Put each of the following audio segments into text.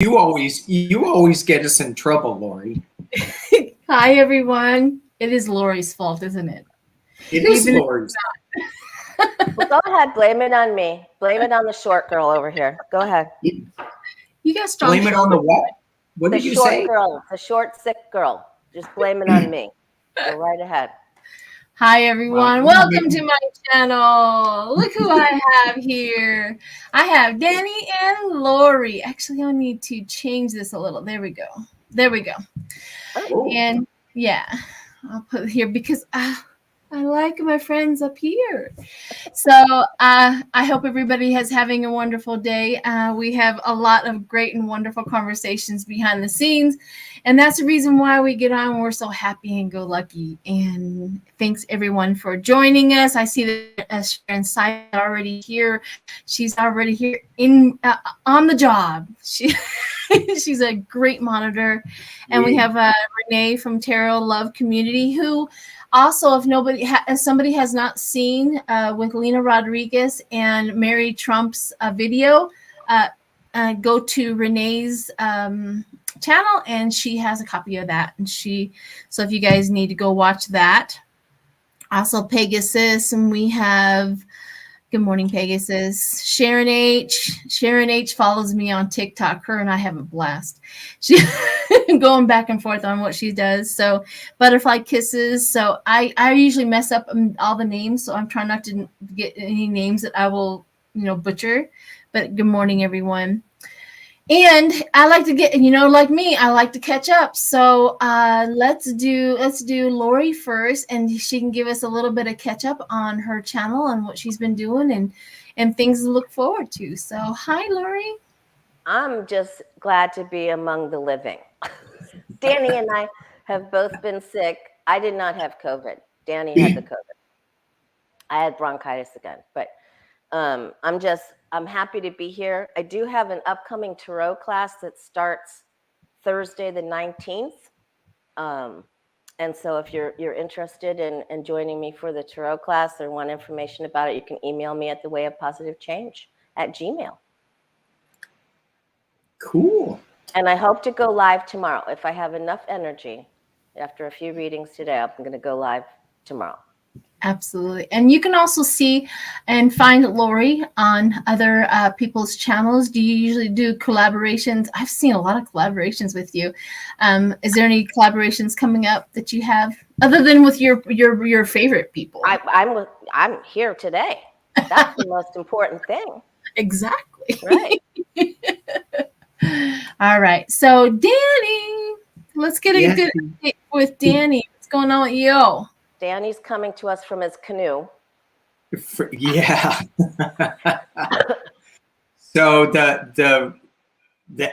You always get us in trouble, Lori. Hi, everyone. It is Lori's fault, isn't it? It is Lori's. Well, go ahead. Blame it on me. Blame it on the short girl over here. Go ahead. You got strong. Blame it on the what? What did you say? The short, sick girl. Just blame it on me. Go right ahead. Hi, everyone. Welcome to my channel. Look who I have here. I have Danny and Lori. Actually, I need to change this a little. There we go. There we go. Oh. And yeah, I'll put it here because I like my friends up here. So I hope everybody is having a wonderful day. We have a lot of great and wonderful conversations behind the scenes. And that's the reason why we get on. We're so happy and go lucky. And thanks everyone for joining us. I see that Sharon Sy already here. She's already here on the job. She's a great monitor. And we have Renee from Tarot Love Community, who also, if somebody has not seen with Lena Rodriguez and Mary Trump's video, go to Renee's channel, and she has a copy of that. And so if you guys need to go watch that. Also Pegasus, and we have good morning, Pegasus. Sharon H follows me on TikTok. Her and I have a blast. She going back and forth on what she does. So Butterfly Kisses. So I usually mess up all the names, so I'm trying not to get any names that I will butcher. But good morning, everyone. And I like to get, like me, I like to catch up. So let's do Lori first, and she can give us a little bit of catch up on her channel and what she's been doing and things to look forward to. So hi, Lori. I'm just glad to be among the living. Danny and I have both been sick. I did not have COVID. Danny had the COVID. I had bronchitis again, but I'm happy to be here. I do have an upcoming tarot class that starts Thursday the 19th. And so if you're interested in joining me for the tarot class or want information about it, you can email me at thewayofpositivechange@gmail.com. Cool. And I hope to go live tomorrow. If I have enough energy after a few readings today, I'm going to go live tomorrow. Absolutely. And you can also see and find Lori on other people's channels. Do you usually do collaborations? I've seen a lot of collaborations with you. Is there any collaborations coming up that you have other than with your favorite people? I'm here today. That's the most important thing. Exactly. Right. All right. So Danny, let's get a good update with Danny. What's going on with you? Danny's coming to us from his canoe. Yeah. So the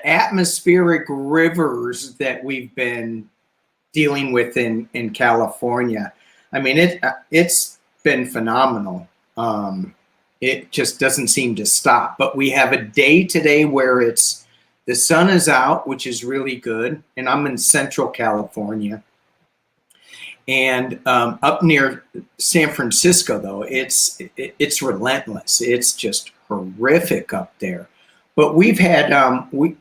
atmospheric rivers that we've been dealing with in California, I mean, it's been phenomenal. It just doesn't seem to stop. But we have a day today where the sun is out, which is really good. And I'm in Central California. And up near San Francisco, though, it's relentless. It's just horrific up there. But we've had we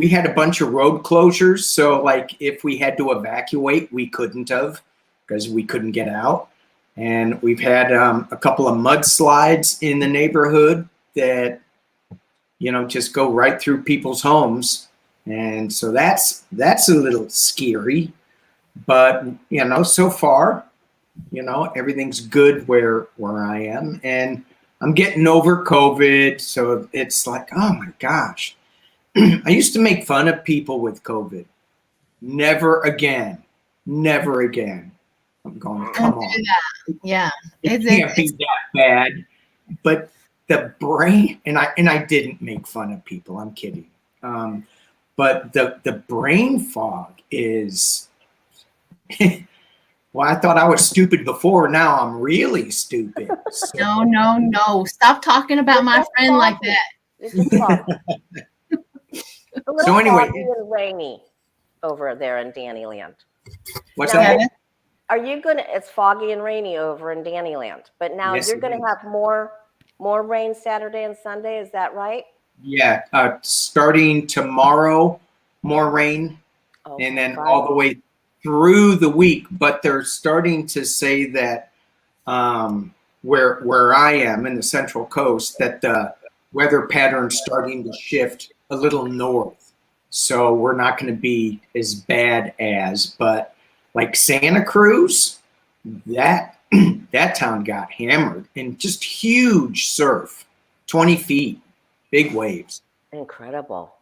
had a bunch of road closures. So like if we had to evacuate, we couldn't have because we couldn't get out. And we've had a couple of mudslides in the neighborhood that just go right through people's homes. And so that's a little scary. But, so far, everything's good where I am. And I'm getting over COVID. So it's like, oh, my gosh. I used to make fun of people with COVID. Never again. Never again. I'm going, come on. Yeah. It can't be that bad. But the brain, and I didn't make fun of people. I'm kidding. But the brain fog is... Well, I thought I was stupid before. Now I'm really stupid. So. No. Stop talking about my friend like that. It's just foggy. A little foggy and rainy over there in Dannyland. What's that? Are you gonna? It's foggy and rainy over in Dannyland, but now you're gonna have more rain Saturday and Sunday. Is that right? Yeah, starting tomorrow, more rain, Oh, and then God. all the way through the week. But they're starting to say that where I am in the Central Coast, that the weather pattern's starting to shift a little north. So we're not going to be as bad as, but like Santa Cruz, that that town got hammered and just huge surf, 20 feet, big waves. Incredible.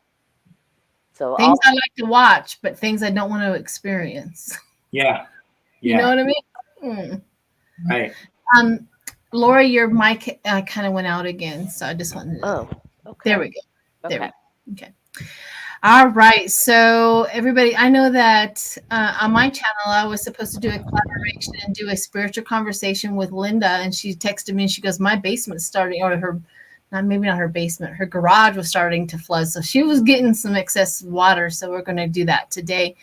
So Things I like to watch, but things I don't want to experience. Yeah. You know what I mean? Right. Lori, your mic kind of went out again, so I just wanted to. Oh, okay. There we go. Okay. There we go. Okay. All right. So everybody, I know that on my channel, I was supposed to do a collaboration and do a spiritual conversation with Linda, and she texted me and she goes, "My basement's starting," or her, maybe not her basement, her garage was starting to flood. So she was getting some excess water. So we're going to do that today.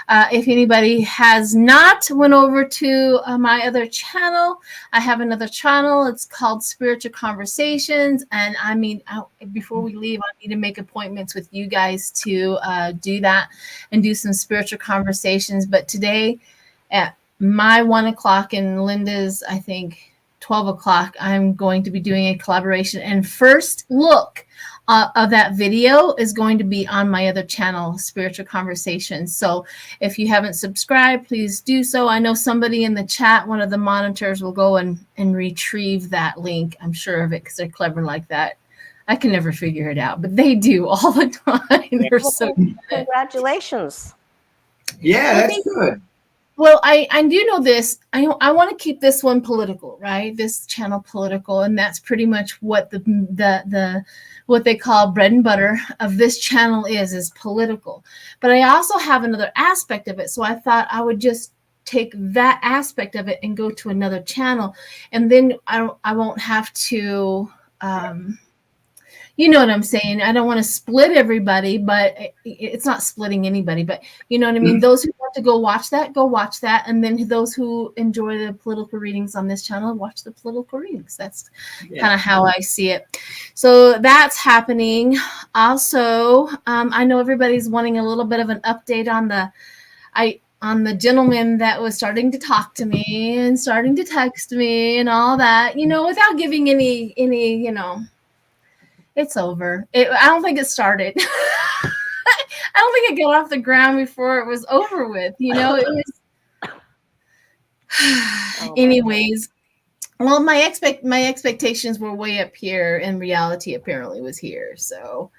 If anybody has not went over to my other channel, I have another channel. It's called Spiritual Conversations. And I mean, before we leave, I need to make appointments with you guys to do that and do some spiritual conversations. But today at my 1 o'clock and Linda's, I think, 12 o'clock, I'm going to be doing a collaboration. And first look of that video is going to be on my other channel, Spiritual Conversations. So if you haven't subscribed, please do so. I know somebody in the chat, one of the monitors, will go and retrieve that link. I'm sure of it because they're clever like that. I can never figure it out, but they do all the time. They're so good. Congratulations. Yeah, that's good. Well, I do know this. I want to keep this one political, right? This channel political, and that's pretty much what the what they call bread and butter of this channel is political. But I also have another aspect of it, so I thought I would just take that aspect of it and go to another channel, and then I won't have to. You know what I'm saying? I don't want to split everybody, but it's not splitting anybody, but you know what I mean? Those who want to go watch that. And then those who enjoy the political readings on this channel, watch the political readings. That's kind of how I see it. So that's happening. Also, I know everybody's wanting a little bit of an update on the gentleman that was starting to talk to me and starting to text me and all that, you know, without giving any, you know. It's over. I don't think it started. I don't think it got off the ground before it was over with. You know, it was. Anyways, well, my expectations were way up here, and reality apparently was here. So,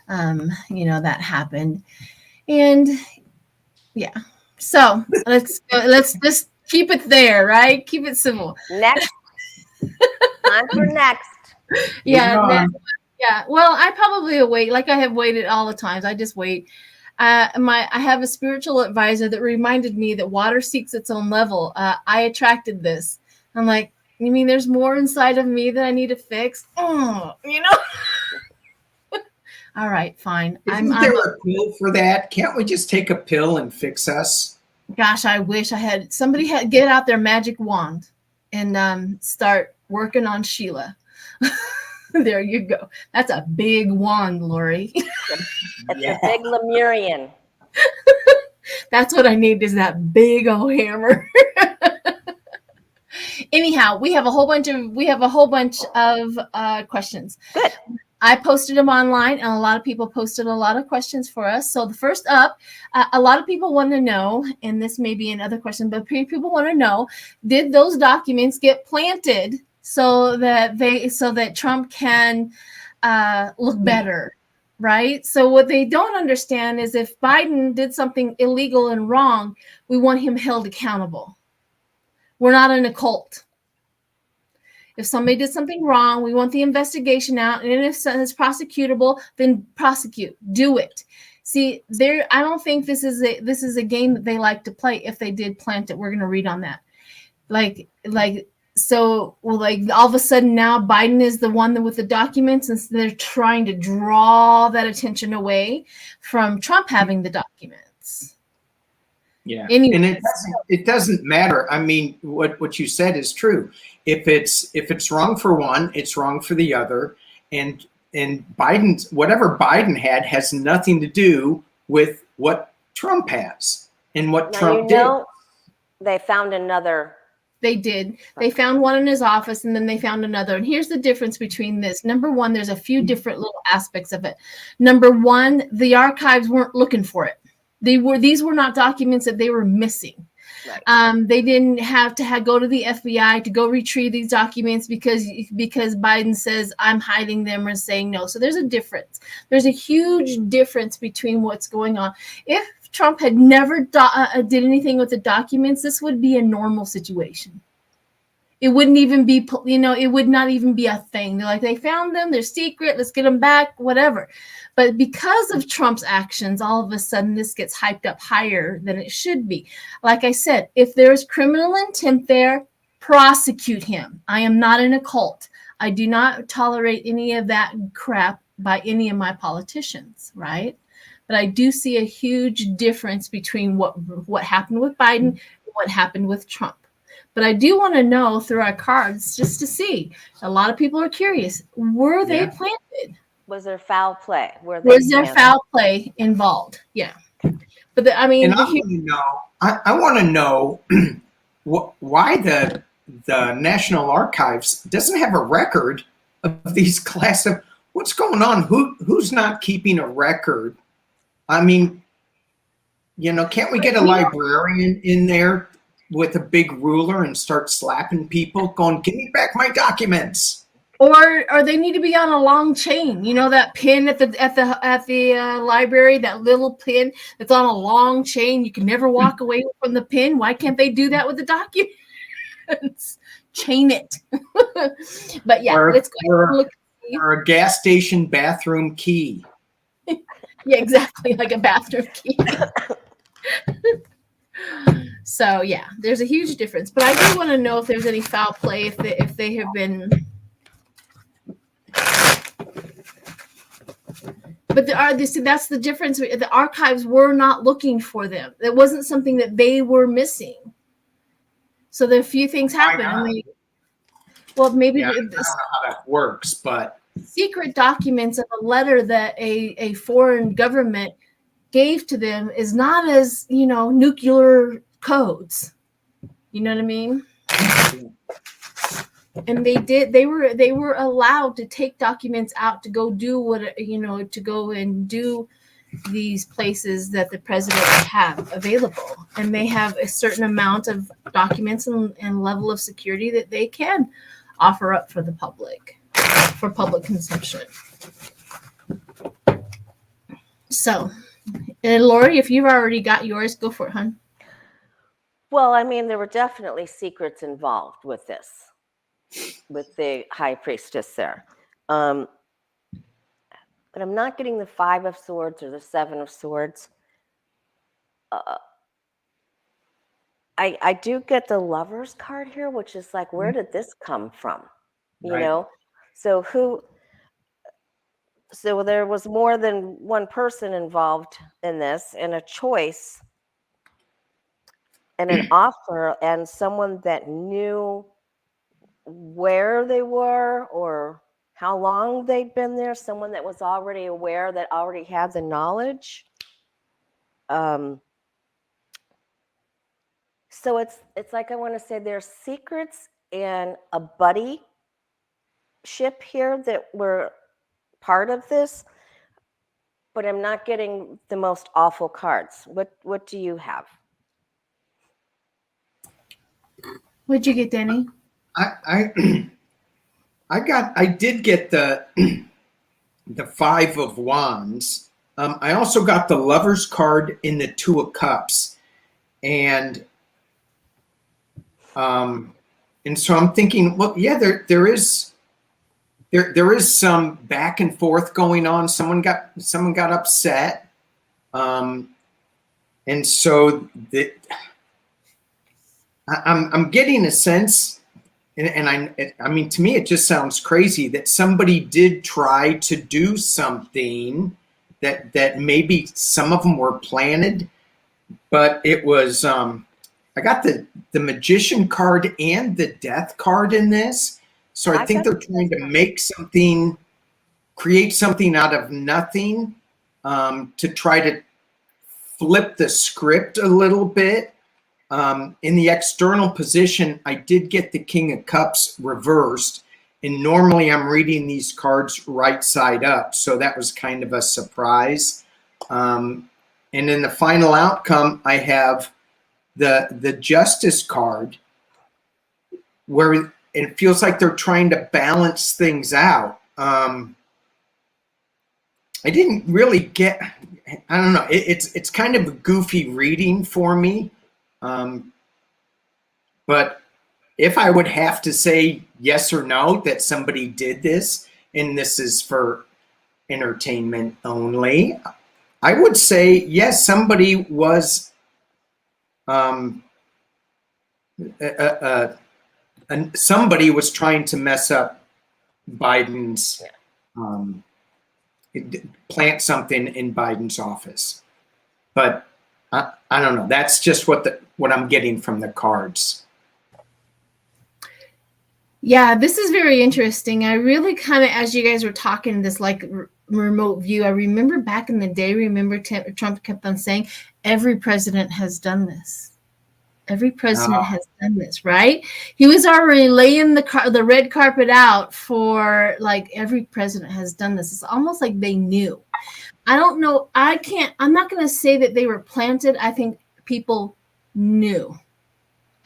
you know, that happened, and yeah. So let's just keep it there, right? Keep it civil. Next. Time for next. Yeah. Yeah, well, I probably wait like I have waited all the times. I just wait. I have a spiritual advisor that reminded me that water seeks its own level. I attracted this. I'm like, you mean there's more inside of me that I need to fix? Oh, you know. All right, fine. Isn't there a pill for that? Can't we just take a pill and fix us? Gosh, I wish I had somebody get out their magic wand and start working on Sheila. There you go. That's a big wand, Lori. It's a big Lemurian. That's what I need is that big old hammer. Anyhow, we have a whole bunch of questions. Good. I posted them online, and a lot of people posted a lot of questions for us. So the first up, a lot of people want to know, and this may be another question, but people want to know: did those documents get planted so that Trump can look better, right? So what they don't understand is if Biden did something illegal and wrong, we want him held accountable. We're not in a cult. If somebody did something wrong, we want the investigation out, and if it's prosecutable, then prosecute. Do it. See, I don't think this is a game that they like to play. If they did plant it, we're going to read on that. So, well, like all of a sudden now Biden is the one with the documents, and they're trying to draw that attention away from Trump having the documents. Yeah, Anyways. And it doesn't matter. I mean, what you said is true. If it's wrong for one, it's wrong for the other, and Biden's, whatever Biden had has nothing to do with what Trump has and what Now, Trump did. They found another. They did. They found one in his office, and then they found another. And here's the difference between this. Number one, there's a few different little aspects of it. Number one, the archives weren't looking for it. These were not documents that they were missing. Right. They didn't have to go to the FBI to go retrieve these documents because Biden says I'm hiding them or saying no. So there's a difference. There's a huge difference between what's going on. If Trump had never did anything with the documents, this would be a normal situation. It wouldn't even be, it would not even be a thing. They're like, they found them, they're secret, let's get them back, whatever. But because of Trump's actions, all of a sudden this gets hyped up higher than it should be. Like I said, if there's criminal intent there, prosecute him. I am not in a cult. I do not tolerate any of that crap by any of my politicians, right? But I do see a huge difference between what happened with Biden and what happened with Trump. But I do want to know through our cards, just to see. A lot of people are curious. Were they planted? Was there foul play? Was there foul play involved? Yeah. But I want to know why the National Archives doesn't have a record of these what's going on? Who's not keeping a record? I mean, can't we get a librarian in there with a big ruler and start slapping people, going, "Give me back my documents"? Or they need to be on a long chain. That pin at the library, that little pin that's on a long chain. You can never walk away from the pin. Why can't they do that with the documents? Chain it. But yeah, let's go look. Or a gas station bathroom key. Yeah, exactly, like a bathroom key. So yeah, there's a huge difference. But I do want to know if there's any foul play, if they have been. But that's the difference. The archives were not looking for them. It wasn't something that they were missing. So there are a few things happen. Well, maybe I don't know how that works, but secret documents of a letter that a foreign government gave to them is not as nuclear codes. You know what I mean? And they were allowed to take documents out to go do to go and do these places that the president have available, and they have a certain amount of documents and level of security that they can offer up for the public for public consumption. So, Lori, if you've already got yours, go for it, hon. Well, I mean, there were definitely secrets involved with this, with the high priestess there. But I'm not getting the 5 of Swords or the 7 of Swords. I do get the Lover's card here, which is like, where did this come from? You know? So there was more than one person involved in this, and a choice and an offer, and someone that knew where they were or how long they'd been there, someone that was already aware, that already had the knowledge. So it's like, I want to say there's secrets and a buddy ship here that were part of this, but I'm not getting the most awful cards. What do you have? What'd you get, Danny? I did get the 5 of Wands. I also got the Lover's card in the 2 of Cups, and so I'm thinking, well, yeah, there is some back and forth going on. Someone got upset, and so I'm getting a sense, and I mean, to me, it just sounds crazy that somebody did try to do something that maybe some of them were planted, but it was. I got the Magician card and the Death card in this. So I think they're trying to make something create something out of nothing, to try to flip the script a little bit. In the external position, I did get the King of Cups reversed, and normally I'm reading these cards right side up, so that was kind of a surprise. And in the final outcome, I have the Justice card, where it feels like they're trying to balance things out. I didn't really get, I don't know, it's kind of a goofy reading for me. But if I would have to say yes or no that somebody did this, and this is for entertainment only, I would say yes, somebody was somebody was trying to mess up Biden's plant something in Biden's office. But I don't know. That's just what I'm getting from the cards. Yeah, this is very interesting. I really kind of, as you guys were talking, this like remote view, I remember back in the day, Trump kept on saying, every president has done this. Every president has done this, right? He was already laying the red carpet out for like every president has done this. It's almost like they knew. I don't know. I'm not going to say that they were planted. I think people knew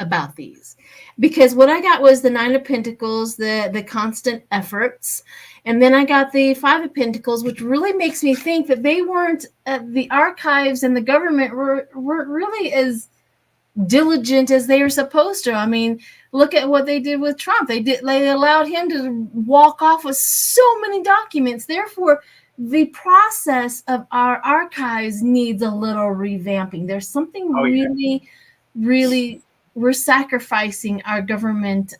about these, because what I got was the Nine of Pentacles, the constant efforts. And then I got the Five of Pentacles, which really makes me think that they weren't, the archives and the government weren't really as diligent as they were supposed to. I mean, look at what they did with Trump. They allowed him to walk off with so many documents. Therefore, the process of our archives needs a little revamping. There's something really, we're sacrificing our government,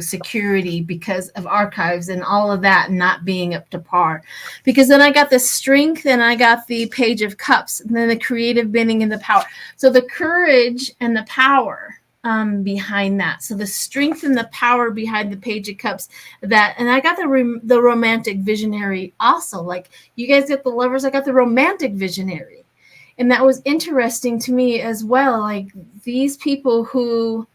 security because of archives and all of that not being up to par. Because then I got the Strength and I got the Page of Cups, and then the creative bending and the power. So the courage and the power behind that. So the strength and the power behind the Page of Cups, and I got the romantic visionary also. Like you guys get the Lovers, I got the romantic visionary. And that was interesting to me as well. Like these people who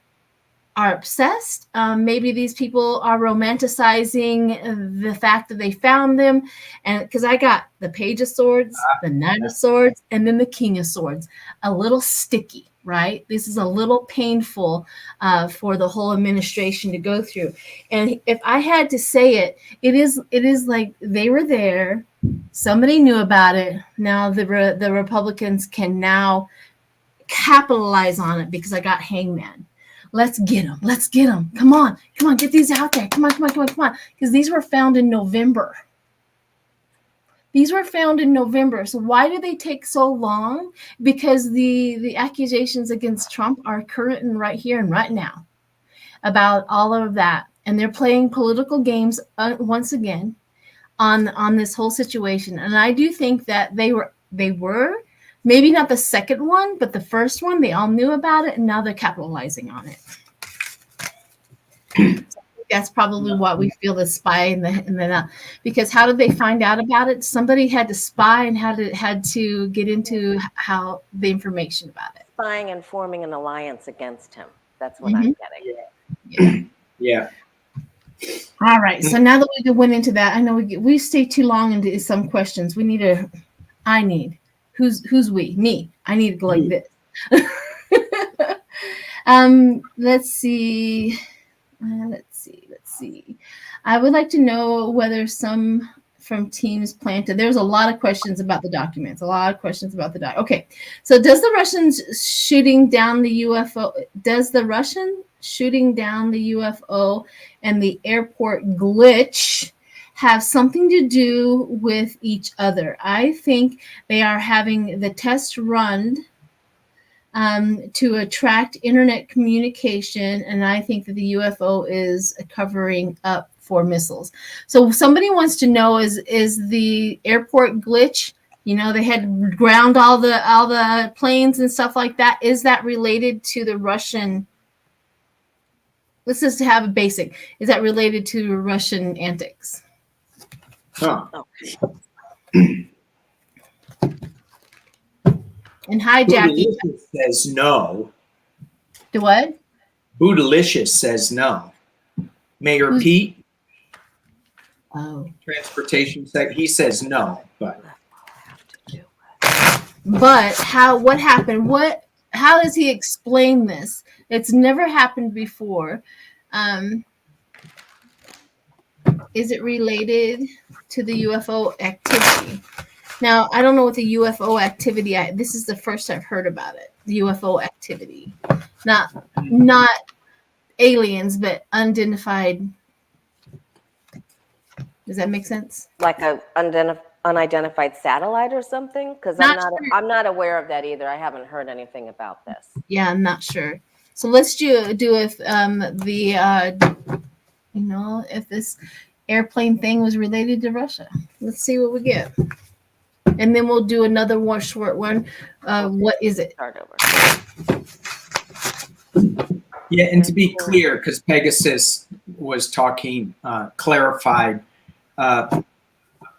are obsessed, maybe these people are romanticizing the fact that they found them. And because I got the Page of Swords, the Knight of Swords, and then the King of Swords. A little sticky, right? This is a little painful for the whole administration to go through. And if I had to say it, it is like they were there. Somebody knew about it. Now the Republicans can now capitalize on it because I got Hangman. Let's get them. Let's get them. Come on, get these out there. Come on. Because these were found in November. So why do they take so long? Because the accusations against Trump are current and right here and right now about all of that. And they're playing political games once again on this whole situation. And I do think that they were maybe not the second one, but the first one, they all knew about it, and now they're capitalizing on it. So that's probably what we feel the spy and the because how did they find out about it? Somebody had to spy and had to get into how the information about it. Spying and forming an alliance against him. That's what I'm getting. Yeah. All right. So now that we went into that, I know we stay too long into some questions. Who's we? Me. I need to go like this. Let's see. I would like to know whether some from teams planted. There's a lot of questions about the documents. Okay. So does the Russian shooting down the UFO and the airport glitch have something to do with each other? I think they are having the test run to attract internet communication, and I think that the UFO is covering up for missiles. So somebody wants to know, is the airport glitch, they had ground all the planes and stuff like that, is that related to the Russian? Let's just have a basic. Is that related to Russian antics? Huh. And hi, Jackie. Bootylicious says no. The what? Bootylicious says no. Mayor Pete, Oh. transportation he says no, but what happened? How does he explain this? It's never happened before. Is it related to the UFO activity? Now, I don't know what the UFO activity. This is the first I've heard about it. The UFO activity, not aliens, but unidentified. Does that make sense? Like a unidentified satellite or something? Because I'm not aware of that either. I haven't heard anything about this. Yeah, I'm not sure. So let's do if if this airplane thing was related to Russia. Let's see what we get. And then we'll do another one short one. What is it? Start over. yeah, and to be clear, because Pegasus was talking, clarified,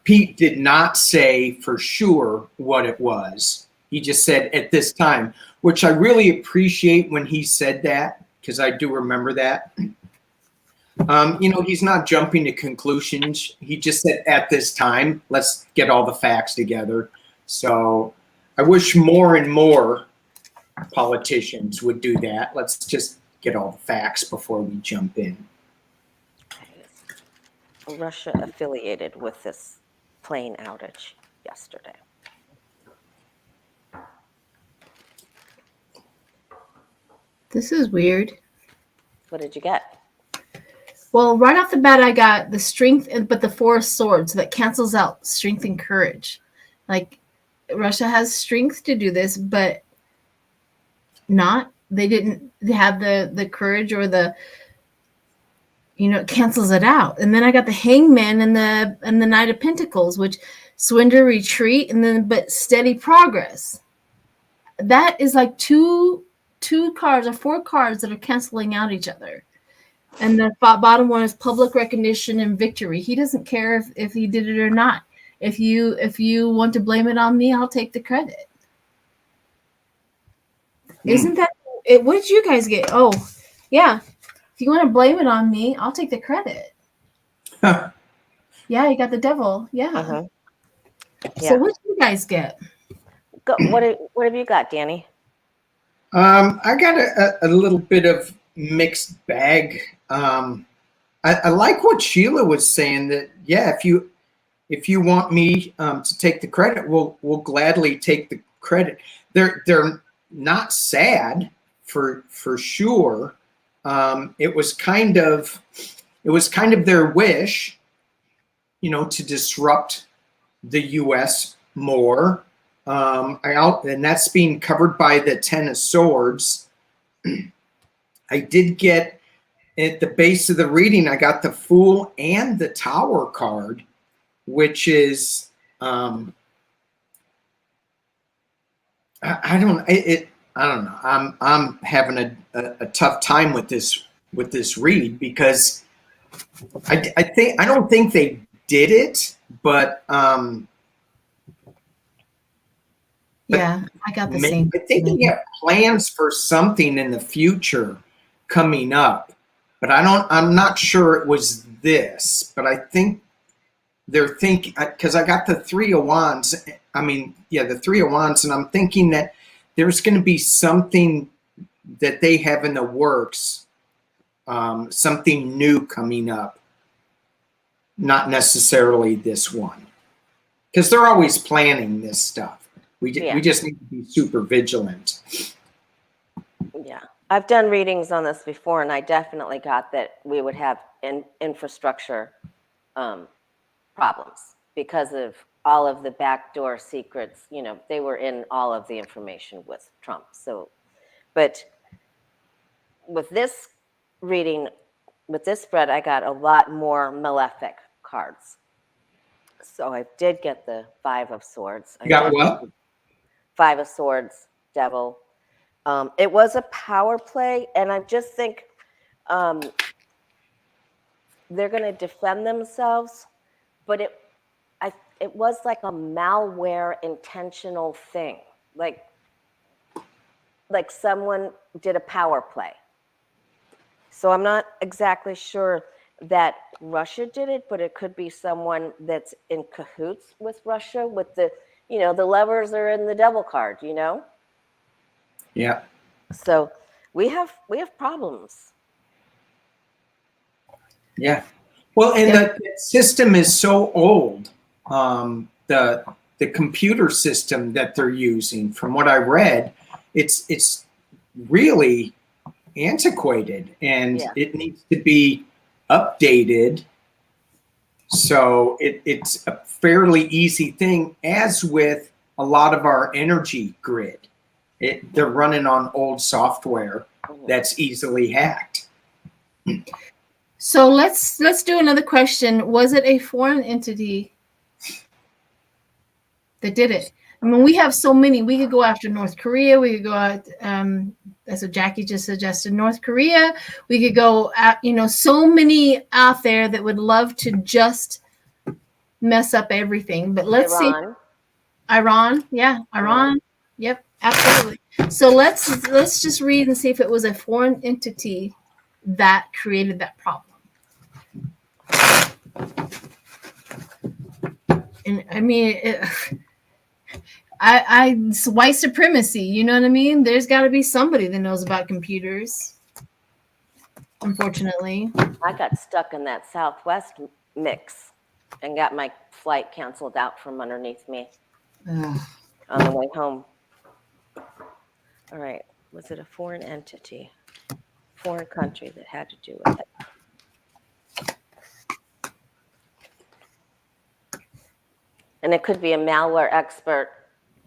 Pete did not say for sure what it was. He just said at this time, which I really appreciate when he said that, because I do remember that. He's not jumping to conclusions. He just said at this time, let's get all the facts together. So I wish more and more politicians would do that. Let's just get all the facts before we jump in. Russia affiliated with this plane outage yesterday. This is weird. What did you get? Well, right off the bat, I got the strength, but the Four of Swords, so that cancels out strength and courage. Like, Russia has strength to do this, but they didn't have the courage or the, it cancels it out. And then I got the Hangman and the Knight of Pentacles, which surrender, retreat, but steady progress. That is like two cards or four cards that are canceling out each other. And the bottom one is public recognition and victory. He doesn't care if he did it or not. If you want to blame it on me, I'll take the credit. Isn't that it? What did you guys get? Oh, yeah. If you want to blame it on me, I'll take the credit. Yeah, you got the devil. Yeah. Uh-huh. Yeah. So what did you guys get? What have you got, Danny? I got a little bit of mixed bag. I like what Sheila was saying, that if you want me to take the credit, we'll gladly take the credit. They're not sad for sure. It was kind of their wish, to disrupt the U.S. more. And that's being covered by the Ten of Swords. I did get at the base of the reading, I got the Fool and the Tower card, which is I don't know. I'm having a tough time with this read, because I don't think they did it, but yeah, I got the same. I think they have plans for something in the future coming up, but I'm not sure it was this, but I think they're thinking, because I got the Three of Wands. The Three of Wands, and I'm thinking that there's going to be something that they have in the works, something new coming up, not necessarily this one, because they're always planning this stuff. We just need to be super vigilant. Yeah, I've done readings on this before, and I definitely got that we would have infrastructure problems because of all of the backdoor secrets. They were in all of the information with Trump. So, but with this reading, with this spread, I got a lot more malefic cards. So I did get the Five of Swords. You got what? Five of Swords, Devil. It was a power play, and I just think they're going to defend themselves, but it was like a malware intentional thing, like someone did a power play. So I'm not exactly sure that Russia did it, but it could be someone that's in cahoots with Russia with the, the levers are in the devil card, Yeah. So we have problems. Yeah. Well, and the system is so old. The computer system that they're using, from what I read, it's really antiquated, and it needs to be updated. So it's a fairly easy thing, as with a lot of our energy grid. They're running on old software that's easily hacked. So let's do another question. Was it a foreign entity that did it? I mean, we have so many. We could go after North Korea. We could go out. That's what Jackie just suggested. North Korea. We could go at, so many out there that would love to just mess up everything. But let's see. Iran. Yeah, Iran. Yep, absolutely. So let's just read and see if it was a foreign entity that created that problem. And I mean, it's white supremacy. You know what I mean? There's got to be somebody that knows about computers. Unfortunately, I got stuck in that Southwest mix and got my flight canceled out from underneath me on the way home. All right. Was it a foreign entity, foreign country that had to do with it? And it could be a malware expert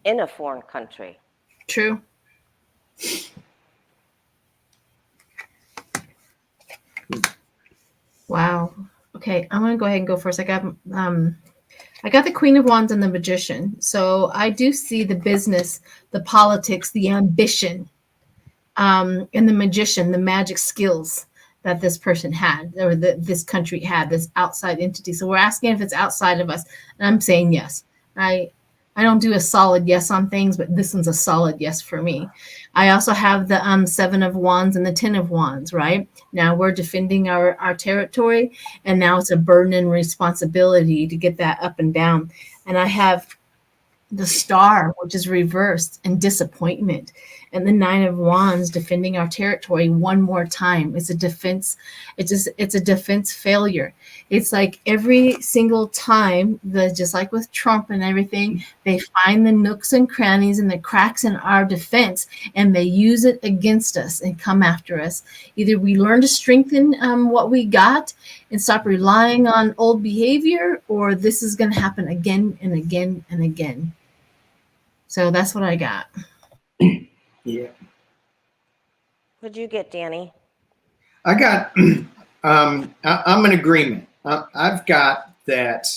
in a foreign country. True. Wow. Okay, I'm gonna go ahead and go first. I got the Queen of Wands and the Magician. So I do see the business, the politics, the ambition, and the Magician, the magic skills that this person had, or this country had, this outside entity. So we're asking if it's outside of us, and I'm saying yes. I don't do a solid yes on things, but this one's a solid yes for me. I also have the 7 of Wands and the 10 of Wands, right? Now we're defending our territory, and now it's a burden and responsibility to get that up and down. And I have the Star, which is reversed, and disappointment, and the 9 of Wands, defending our territory one more time. It's a defense. It's a defense failure. It's like every single time, just like with Trump and everything, they find the nooks and crannies and the cracks in our defense, and they use it against us and come after us. Either we learn to strengthen what we got and stop relying on old behavior, or this is going to happen again and again and again. So that's what I got. Yeah. What'd you get, Danny? I got, I'm in agreement. I've got that,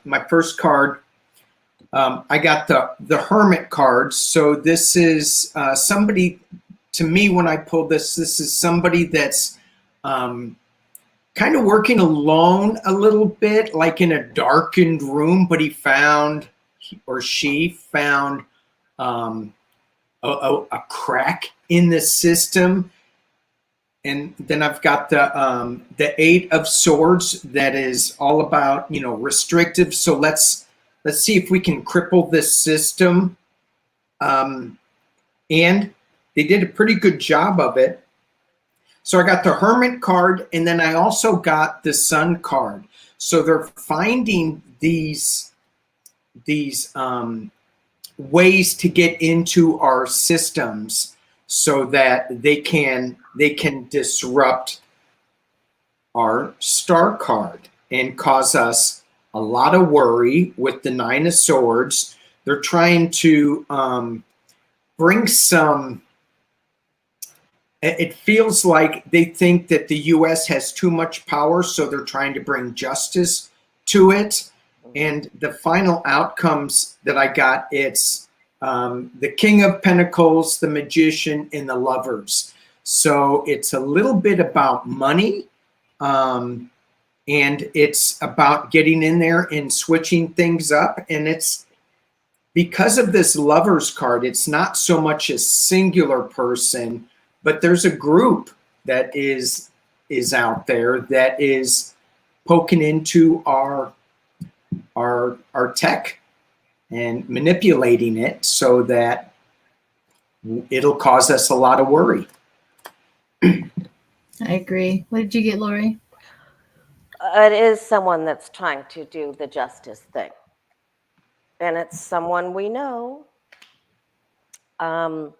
my first card, I got the Hermit card. So this is somebody, to me, when I pulled this is somebody that's kind of working alone a little bit, like in a darkened room, but she found a crack in the system. And then I've got the 8 of Swords, that is all about, restrictive. So let's see if we can cripple this system. And they did a pretty good job of it. So I got the Hermit card, and then I also got the Sun card. So they're finding these ways to get into our systems so that they can disrupt our Star card and cause us a lot of worry with the 9 of Swords. They're trying to bring some, it feels like they think that the U.S. has too much power, so they're trying to bring justice to it. And the final outcomes that I got, it's the King of Pentacles, the Magician, and the Lovers. So it's a little bit about money. and it's about getting in there and switching things up. And it's because of this Lover's card, it's not so much a singular person, but there's a group that is out there that is poking into our tech and manipulating it so that it'll cause us a lot of worry. I agree. What did you get, Lori? It is someone that's trying to do the justice thing. And it's someone we know. I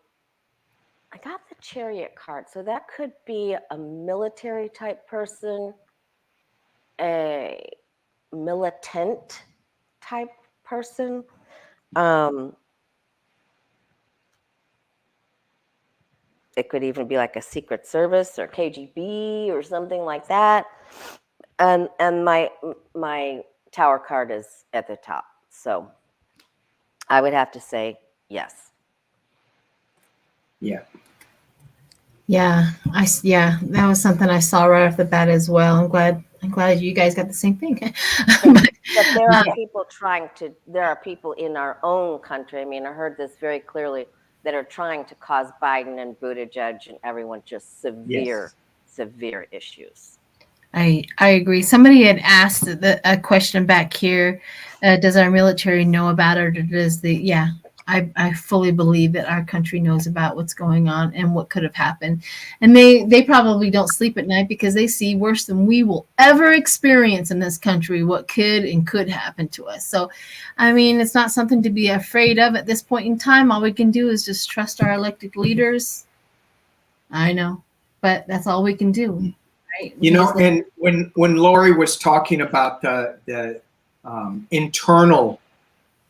got the Chariot card. So that could be a military type person, a militant type person. It could even be like a Secret Service or KGB or something like that. And my Tower card is at the top. So I would have to say yes. Yeah. Yeah, that was something I saw right off the bat as well. I'm glad you guys got the same thing. But there are there are people in our own country. I mean, I heard this very clearly, that are trying to cause Biden and Buttigieg and everyone just severe issues. I agree. Somebody had asked a question back here. Does our military know about it, or does I fully believe that our country knows about what's going on and what could have happened. And they probably don't sleep at night because they see worse than we will ever experience in this country, what could happen to us. So, I mean, it's not something to be afraid of at this point in time. All we can do is just trust our elected leaders. I know, but that's all we can do. Right? You know, and when Lori was talking about the internal,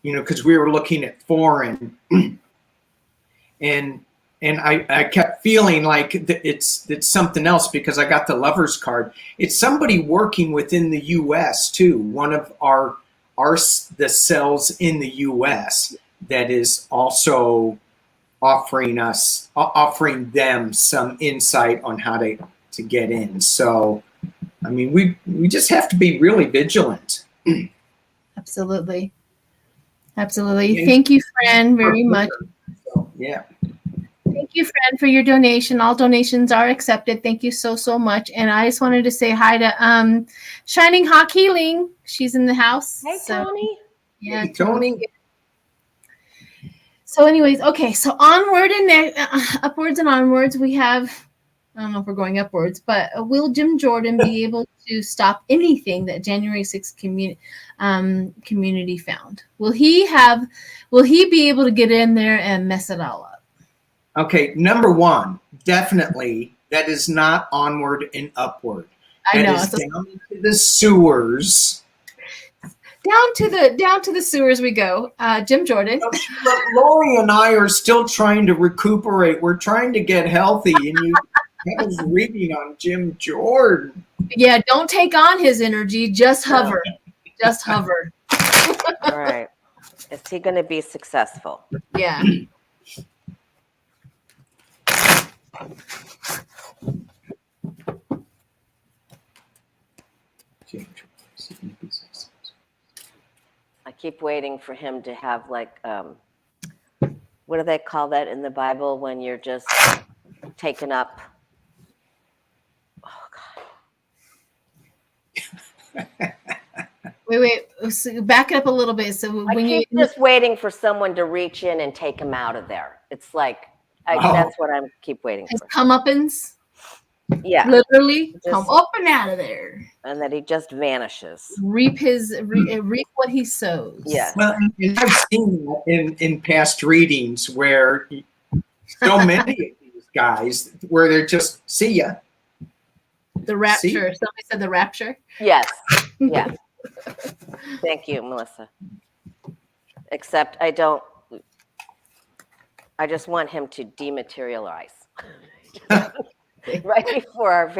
you know, because we were looking at foreign, and I kept feeling like it's something else because I got the Lover's card. It's somebody working within the U.S. too. One of the cells in the U.S. that is also offering them some insight on how to get in. So, I mean, we just have to be really vigilant. Absolutely. Absolutely. Thank you, Fran, very much. Yeah. Thank you, Fran, for your donation. All donations are accepted. Thank you so much. And I just wanted to say hi to Shining Hawk Healing. She's in the house. Hey, Tony. Yeah, hey, Tony. So anyways, okay. So onward and upwards and onwards, we have, I don't know if we're going upwards, but will Jim Jordan be able to stop anything that January 6th community found? Will he be able to get in there and mess it all up? Okay, number one, definitely that is not onward and upward. I know. That is down to the sewers. Down to the sewers we go. Jim Jordan. Lori and I are still trying to recuperate. We're trying to get healthy, and I was reading on Jim Jordan. Yeah, don't take on his energy. Just hover. Just hover. All right. Is he going to be successful? Yeah. I keep waiting for him to have like, what do they call that in the Bible when you're just taken up? Oh, God. Wait. So back it up a little bit. So I keep just waiting for someone to reach in and take him out of there. It's like, that's what I keep waiting his for. comeuppance. Yeah. Literally just, come up and out of there. And that he just vanishes. Reap what he sows. Yes. Well, and I've seen that in past readings where so many of these guys where they're just, see ya. The rapture. Somebody said the rapture. Yes. Yeah. Thank you, Melissa. Except I just want him to dematerialize. Right before our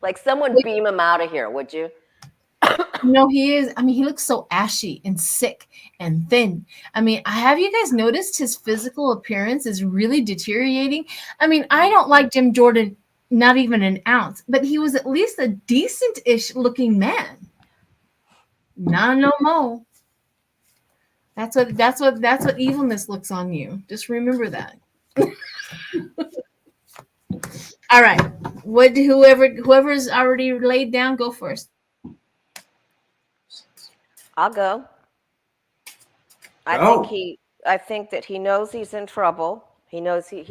like someone beam him out of here, would you? No, he is. I mean, he looks so ashy and sick and thin. I mean, have you guys noticed his physical appearance is really deteriorating? I mean, I don't like Jim Jordan not even an ounce, but he was at least a decent-ish looking man. Not no more. That's what evilness looks on you. Just remember that. All right. Whoever's already laid down, go first. I'll go. I think that he knows he's in trouble. He knows he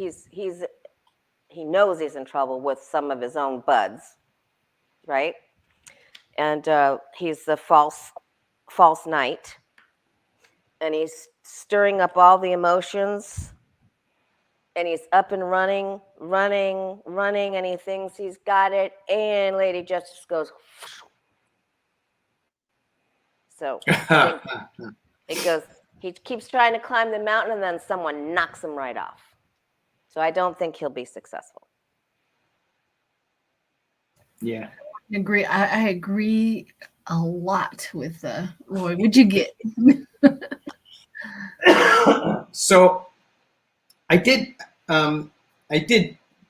knows he's in trouble with some of his own buds, right? And he's the false knight, and he's stirring up all the emotions, and he's up and running, and he thinks he's got it, and Lady Justice goes. So it goes. He keeps trying to climb the mountain, and then someone knocks him right off. So I don't think he'll be successful. Yeah. I agree a lot with Roy. What'd you get? So I did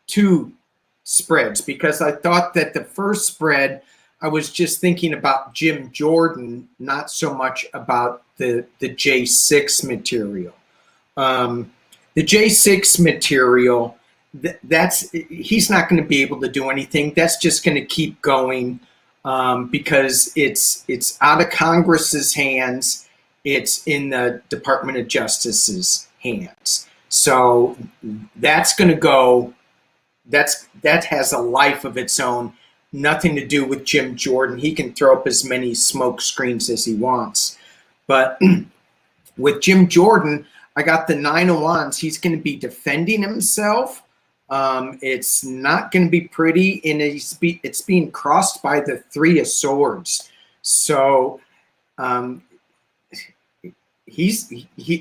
two spreads because I thought that the first spread, I was just thinking about Jim Jordan, not so much about the J6 material. The J6 material, he's not going to be able to do anything. That's just going to keep going because it's out of Congress's hands. It's in the Department of Justice's hands. So that's going to go. That has a life of its own. Nothing to do with Jim Jordan. He can throw up as many smoke screens as he wants. But with Jim Jordan, I got the 9 of Wands. He's going to be defending himself. It's not going to be pretty, and it's being crossed by the 3 of Swords. So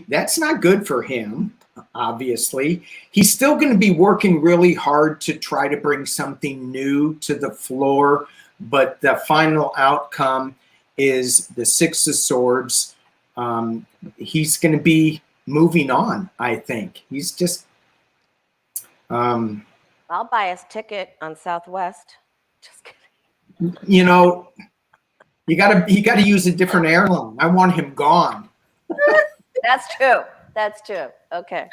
that's not good for him. Obviously, he's still going to be working really hard to try to bring something new to the floor, but the final outcome is the 6 of Swords. He's going to be moving on. I think he's just. I'll buy his ticket on Southwest. Just kidding. You know, you gotta use a different airline. I want him gone. That's true. That's true. Okay.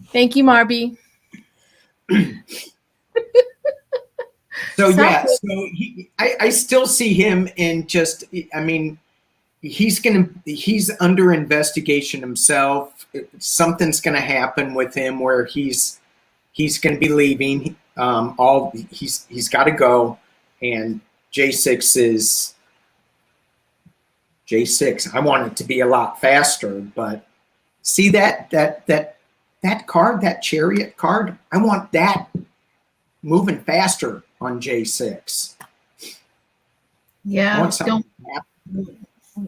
Thank you, Marby. So yeah, so I still see him in just. I mean, he's under investigation himself. Something's going to happen with him where he's going to be leaving. He's got to go, and J6 is J6. I want it to be a lot faster, but. See that card, that Chariot card? I want that moving faster on J6. Yeah,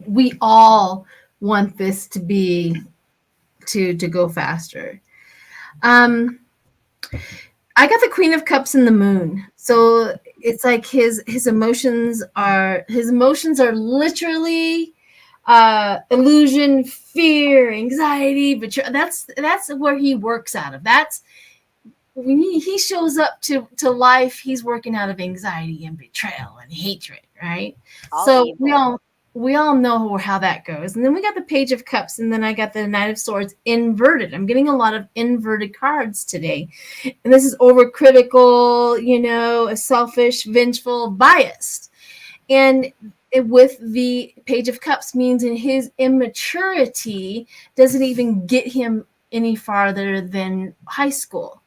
we all want this to be to go faster. I got the Queen of Cups and the Moon. So it's like his emotions are literally illusion, fear, anxiety, betrayal. That's where he works out of. That's when he shows up to life. He's working out of anxiety and betrayal and hatred, right? So we all know how that goes. And then we got the Page of Cups, and then I got the Knight of Swords inverted. I'm getting a lot of inverted cards today, and this is overcritical, selfish, vengeful, biased, and. With the Page of Cups means in his immaturity doesn't even get him any farther than high school.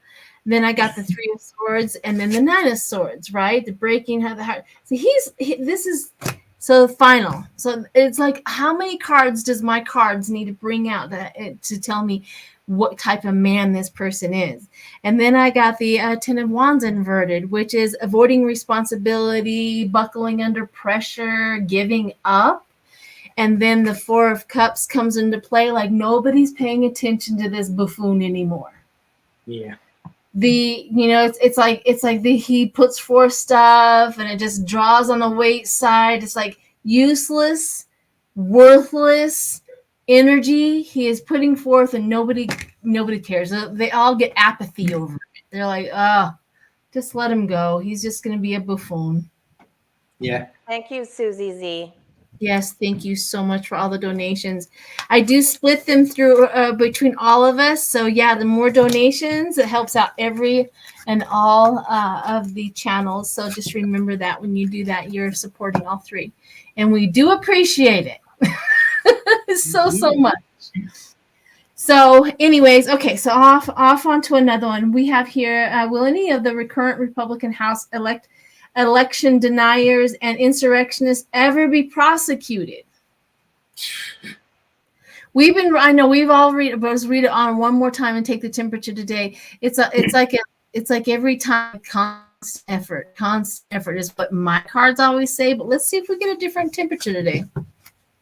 Then I got the 3 of Swords and then the 9 of Swords, right? The breaking of the heart. So this is so final. So it's like, how many cards does my cards need to bring out to tell me what type of man this person is? And then I got the 10 of Wands inverted, which is avoiding responsibility, buckling under pressure, giving up. And then the 4 of Cups comes into play, like nobody's paying attention to this buffoon anymore. Yeah. It's like he puts forth stuff and it just draws on the weight side. It's like useless, worthless energy he is putting forth, and nobody cares. They all get apathy over it. They're like, oh, Just let him go. He's just going to be a buffoon. Yeah. Thank you, Susie Z. Yes, thank you so much for all the donations. I do split them through between all of us. So yeah, the more donations, it helps out every and all of the channels. So just remember that when you do that, you're supporting all three. And we do appreciate it so much. So anyways, okay, so off onto another one. We have here, will any of the recurrent Republican House election deniers and insurrectionists ever be prosecuted? I know we've all read it on one more time and take the temperature today. It's like every time constant effort is what my cards always say, but let's see if we get a different temperature today.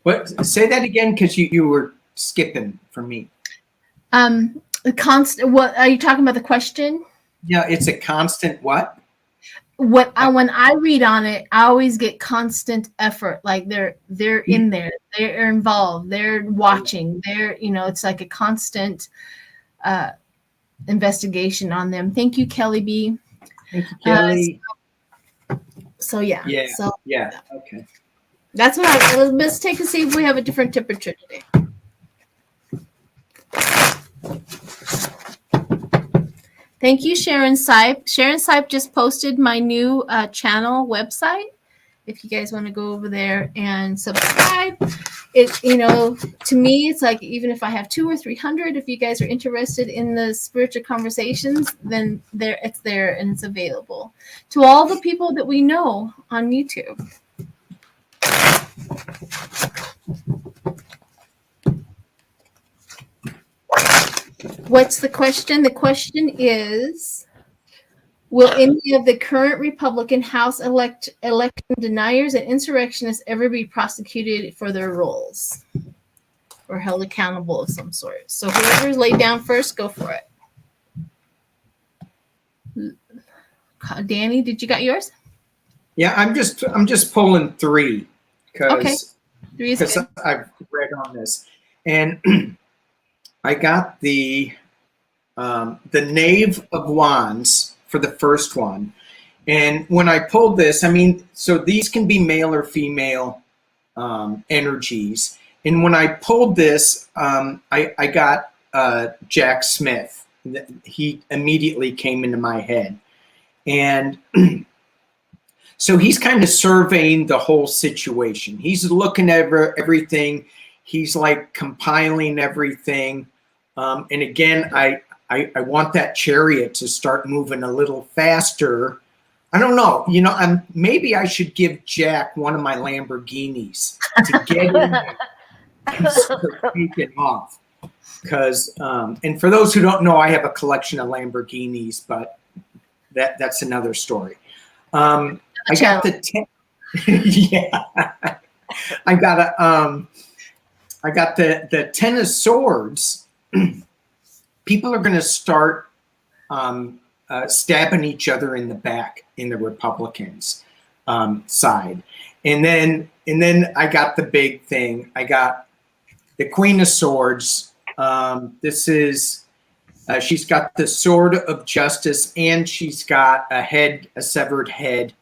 What? Say that again, because you were skipping for me. Constant. What are you talking about? The question? Yeah, it's a constant what? When I read on it, I always get constant effort. Like they're in there, they're involved, they're watching, it's like a constant investigation on them. Thank you, Kelly B. Thank you, Kelly. So yeah. Yeah. So yeah. Okay. that's what let's take a see if we have a different temperature today. Thank you, Sharon Sipe. Sharon Sipe just posted my new channel website. If you guys want to go over there and subscribe, to me, it's like even if I have 200 or 300, if you guys are interested in the spiritual conversations, then it's there and it's available to all the people that we know on YouTube. What's the question? The question is, will any of the current Republican House election deniers and insurrectionists ever be prosecuted for their roles or held accountable of some sort? So whoever's laid down first, go for it. Danny, did you got yours? Yeah, I'm just pulling three because I've read on this, and I got the Knave of Wands for the first one. And when I pulled this, so these can be male or female energies. And when I pulled this, I got Jack Smith. He immediately came into my head. And so he's kind of surveying the whole situation. He's looking at everything. He's like compiling everything. And again, I want that chariot to start moving a little faster. I don't know. Maybe I should give Jack one of my Lamborghinis to get in there and start taking off. Because, and for those who don't know, I have a collection of Lamborghinis, but that's another story. I got the yeah. I got the Ten of Swords. People are going to start stabbing each other in the back in the Republicans side, and then I got the big thing. I got the Queen of Swords. This is she's got the Sword of Justice, and she's got a severed head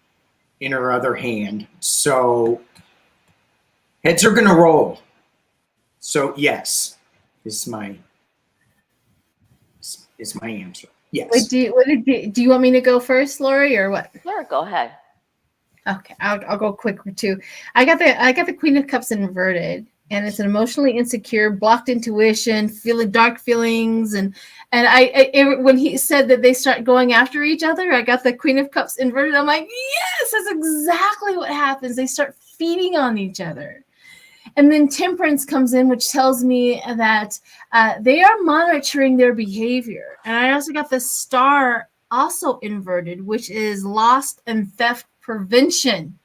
in her other hand. So heads are going to roll. So yes, is my answer. Yes. Do you want me to go first, Lori, or what? Sure, go ahead. Okay, I'll go quick too. I got the Queen of Cups inverted, and it's an emotionally insecure, blocked intuition, feeling dark feelings, and when he said that they start going after each other, I got the Queen of Cups inverted. I'm like, yes, that's exactly what happens. They start feeding on each other. And then Temperance comes in, which tells me that they are monitoring their behavior. And I also got the Star also inverted, which is loss and theft prevention.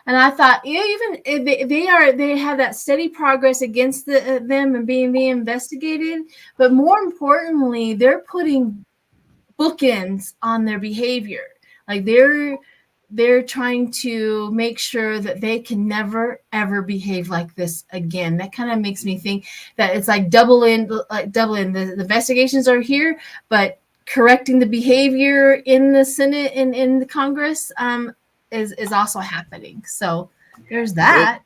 And I thought, even they have that steady progress against them and being investigated. But more importantly, they're putting bookends on their behavior. Like they're trying to make sure that they can never, ever behave like this again. That kind of makes me think that it's like double in. The investigations are here, but correcting the behavior in the Senate and in the Congress is also happening. So there's that.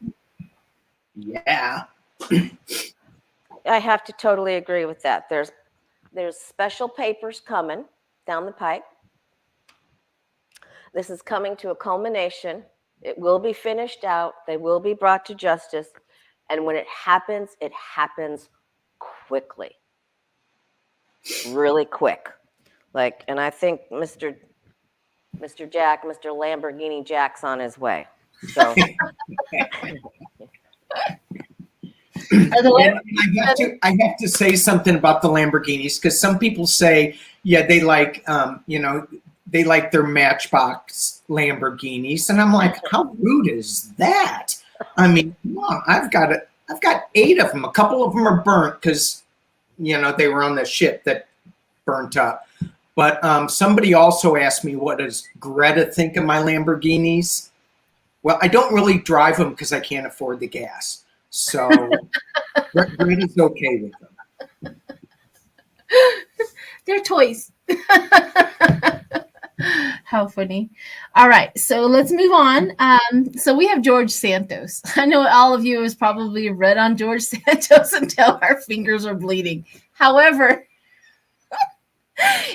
Yeah. I have to totally agree with that. There's special papers coming down the pike. This is coming to a culmination. It will be finished out. They will be brought to justice. And when it happens quickly. Really quick. Like, and I think Mr. Lamborghini Jack's on his way. So I have to say something about the Lamborghinis, because some people say, yeah, they like, they like their Matchbox Lamborghinis, and I'm like, how rude is that? I mean, come on, I've got 8 of them. A couple of them are burnt because, they were on the ship that burnt up. But somebody also asked me, what does Greta think of my Lamborghinis? Well, I don't really drive them because I can't afford the gas. So Greta's okay with them. They're toys. How funny. All right, so let's move on. So we have George Santos. I know all of you has probably read on George Santos until our fingers are bleeding. However,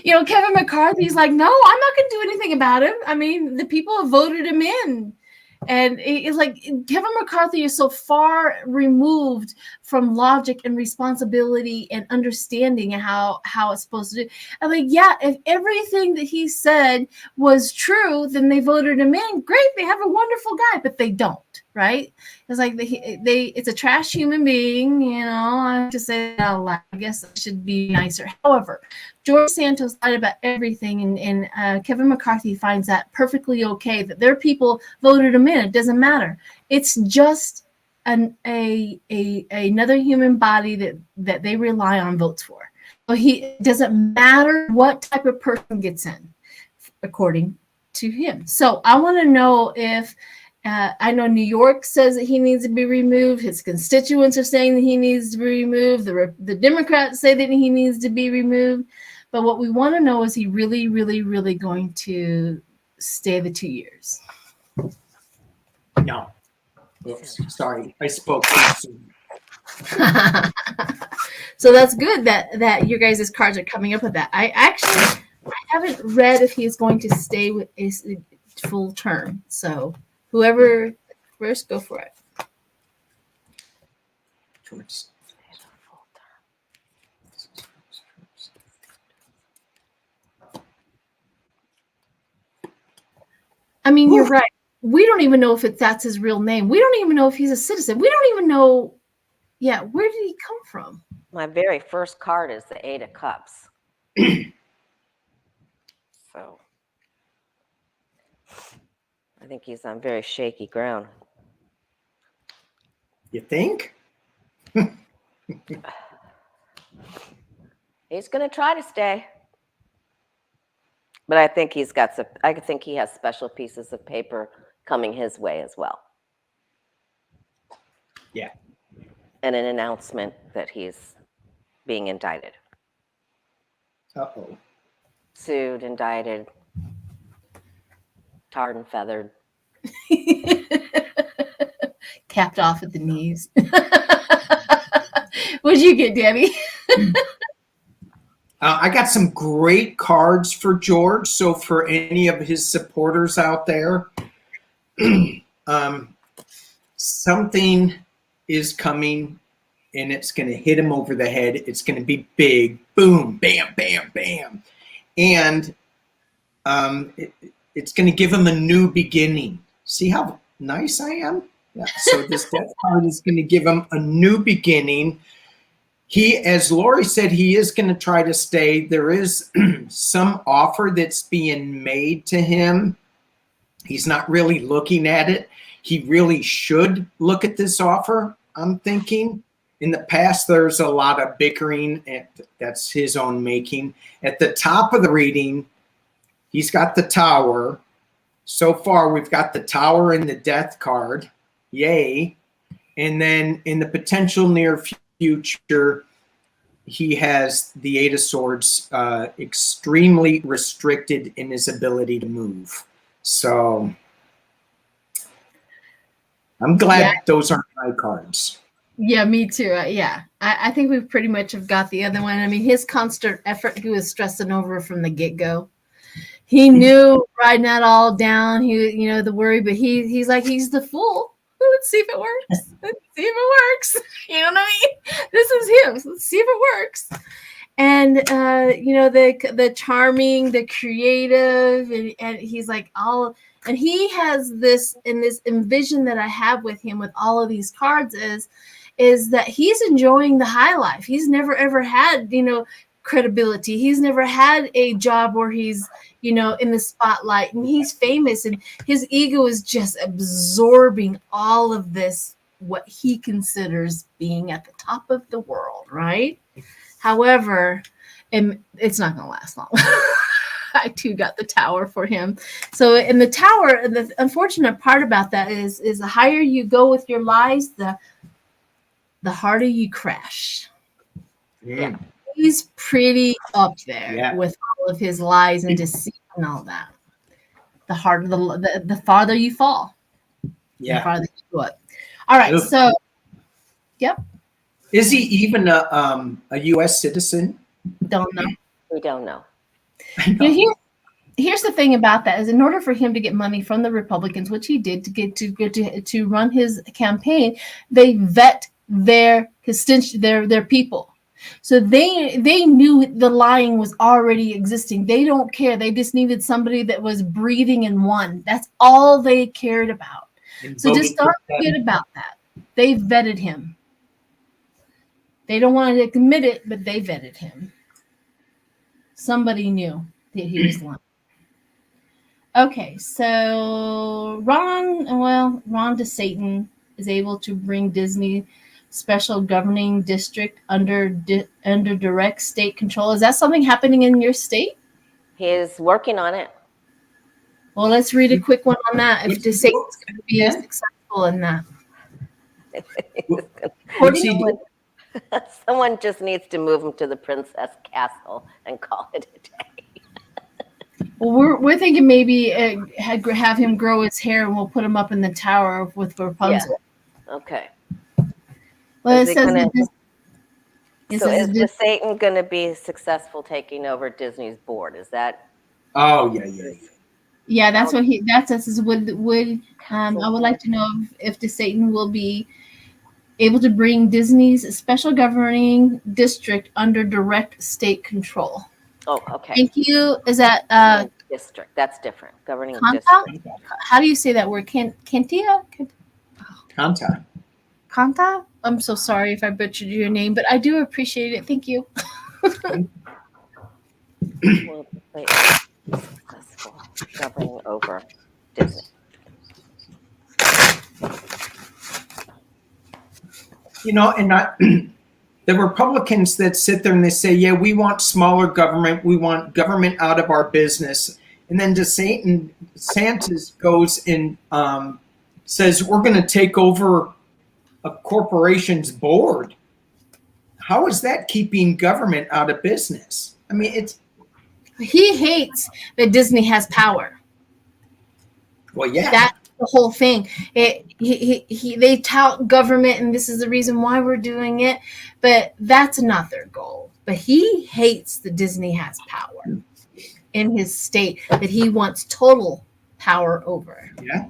Kevin McCarthy's like, no, I'm not going to do anything about him. I mean, the people have voted him in. And it's like Kevin McCarthy is so far removed from logic and responsibility and understanding how it's supposed to do. I'm like, yeah, if everything that he said was true, then they voted him in. Great, they have a wonderful guy, but they don't, right? It's like it's a trash human being, I have to say that out loud. I guess I should be nicer. However, George Santos lied about everything, and Kevin McCarthy finds that perfectly okay, that their people voted him in. It doesn't matter. It's just another human body that they rely on votes for. So it doesn't matter what type of person gets in, according to him. So I want to know if I know New York says that he needs to be removed. His constituents are saying that he needs to be removed. The Democrats say that he needs to be removed. But what we want to know, is he really, really, really going to stay the 2 years? No. Oops, sorry, I spoke too soon. So that's good that your guys' cards are coming up with that. I haven't read if he's going to stay with a full term. So whoever first, go for it. I mean, you're right. We don't even know if that's his real name. We don't even know if he's a citizen. We don't even know. Yeah, where did he come from? My very first card is the 8 of Cups. So I think he's on very shaky ground. You think? He's going to try to stay. But I think he has special pieces of paper coming his way as well. Yeah. And an announcement that he's being indicted. Uh-oh. Sued, indicted, tarred and feathered. Capped off at the knees. What'd you get, Danny? I got some great cards for George. So for any of his supporters out there, something is coming and it's going to hit him over the head. It's going to be big. Boom, bam, bam, bam. And it's going to give him a new beginning. See how nice I am? Yeah. So this death card is going to give him a new beginning. He, as Lori said, he is going to try to stay. There is some offer that's being made to him. He's not really looking at it. He really should look at this offer, I'm thinking. In the past, there's a lot of bickering, and that's his own making. At the top of the reading, he's got the Tower. So far, we've got the Tower and the Death card. Yay. And then in the potential near future, he has the Eight of Swords extremely restricted in his ability to move. So I'm glad those aren't my cards. Yeah, me too. I think we pretty much have got the other one. I mean, his constant effort, he was stressing over from the get-go. He knew writing that all down, the worry, but he's like, he's the fool. Let's see if it works. Let's see if it works. You know what I mean? This is him. So let's see if it works. And the charming, the creative, and he's like and he has this envision that I have with him with all of these cards is that he's enjoying the high life. He's never ever had, credibility. He's never had a job where he's, in the spotlight and he's famous, and his ego is just absorbing all of this, what he considers being at the top of the world, right? However, and it's not going to last long. I too got the Tower for him. So in the Tower, the unfortunate part about that is the higher you go with your lies, the harder you crash. Yeah. He's pretty up there with all of his lies and deceit and all that. The harder, the farther you fall. Yeah. The farther you go up. All right. So, yep. Is he even a U.S. citizen? Don't know. We don't know. Here's the thing about that is, in order for him to get money from the Republicans, which he did to run his campaign, they vet their people. So they knew the lying was already existing. They don't care. They just needed somebody that was breathing and won. That's all they cared about. So just don't forget about that. They vetted him. They don't want to admit it, but they vetted him. Somebody knew that he was lying. Okay, so Ron DeSantis is able to bring Disney special governing district under direct state control. Is that something happening in your state? He is working on it. Well, let's read a quick one on that. If DeSantis is going to be successful in that. Someone just needs to move him to the Princess Castle and call it a day. Well, we're thinking maybe have him grow his hair and we'll put him up in the tower with Rapunzel. Yeah. Okay. Well, is Satan going to be successful taking over Disney's board? Is that? Oh yeah. Yeah, that's what would I would like to know if DeSantis will be able to bring Disney's special governing district under direct state control. Oh, okay. Thank you. Is that district? That's different. Governing district. How do you say that word? Kantia? Kanta? I'm so sorry if I butchered your name, but I do appreciate it. Thank you. Successful governing over Disney. And the Republicans that sit there and they say, yeah, we want smaller government. We want government out of our business. And then DeSantis goes and says, we're going to take over a corporation's board. How is that keeping government out of business? I mean, he hates that Disney has power. Well, yeah. That's the whole thing. They tout government, and this is the reason why we're doing it, but that's not their goal. But he hates that Disney has power in his state that he wants total power over. Yeah.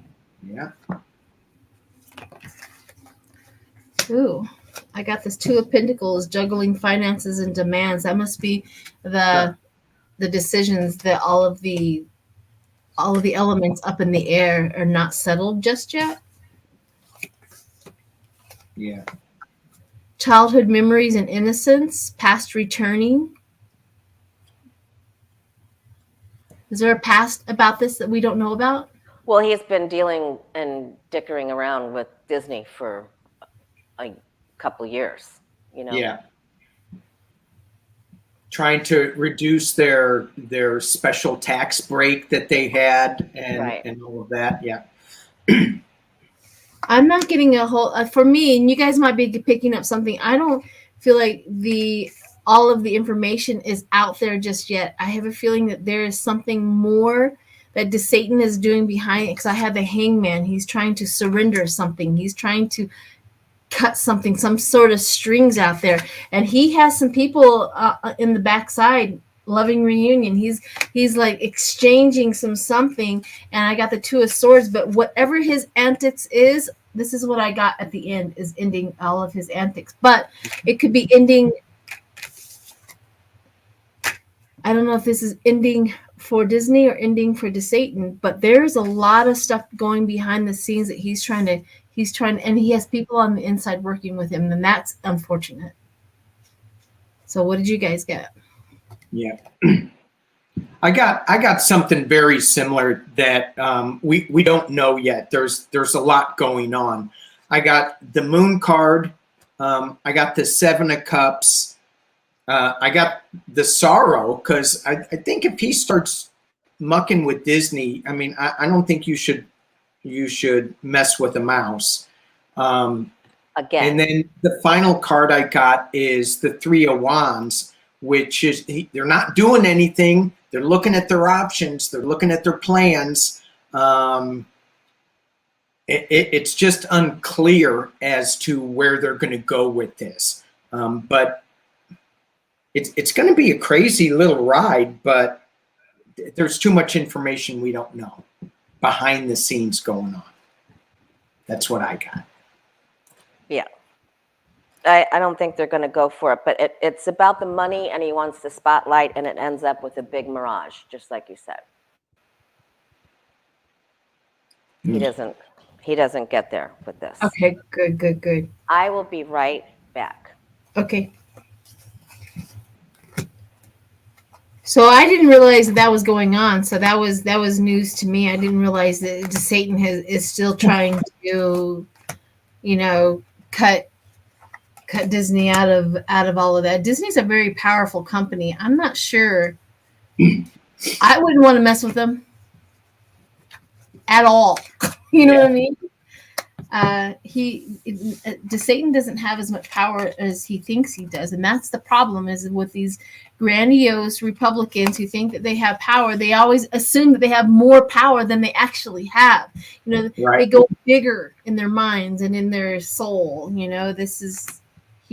Ooh, I got this Two of Pentacles, juggling finances and demands. That must be the decisions that all of the elements up in the air are not settled just yet. Yeah. Childhood memories and innocence, past returning. Is there a past about this that we don't know about? Well, he's been dealing and dickering around with Disney for a couple years, Yeah. Trying to reduce their special tax break that they had and all of that. Yeah. I'm not getting a whole, for me, and you guys might be picking up something. I don't feel like the all of the information is out there just yet. I have a feeling that there is something more that DeSatan is doing behind it, because I have the Hangman. He's trying to surrender something. He's trying to cut something, some sort of strings out there. And he has some people in the backside, loving reunion. He's like exchanging something. And I got the Two of Swords, but whatever his antics is, this is what I got at the end, is ending all of his antics. But it could be ending, I don't know if this is ending for Disney or ending for DeSatan, but there's a lot of stuff going behind the scenes that he's trying, and he has people on the inside working with him, and that's unfortunate. So what did you guys get? Yeah. I got something very similar that we don't know yet. There's a lot going on. I got the Moon card. I got the Seven of Cups. I got the Sorrow, because I think if he starts mucking with Disney, I mean, I don't think you should mess with a mouse. Again. And then the final card I got is the Three of Wands, which is they're not doing anything. They're looking at their options. They're looking at their plans. It's just unclear as to where they're going to go with this. But it's going to be a crazy little ride, but there's too much information we don't know behind the scenes going on. That's what I got. Yeah. I don't think they're going to go for it, but it's about the money, and he wants the spotlight, and it ends up with a big mirage, just like you said. He doesn't get there with this. Okay, good. I will be right back. Okay. So I didn't realize that was going on. So that was news to me. I didn't realize that Satan is still trying to, cut Disney out of all of that. Disney's a very powerful company. I'm not sure. I wouldn't want to mess with them at all. You know what I mean? Satan doesn't have as much power as he thinks he does, and that's the problem. Is with these grandiose Republicans who think that they have power, they always assume that they have more power than they actually have. Right. They go bigger in their minds and in their soul. I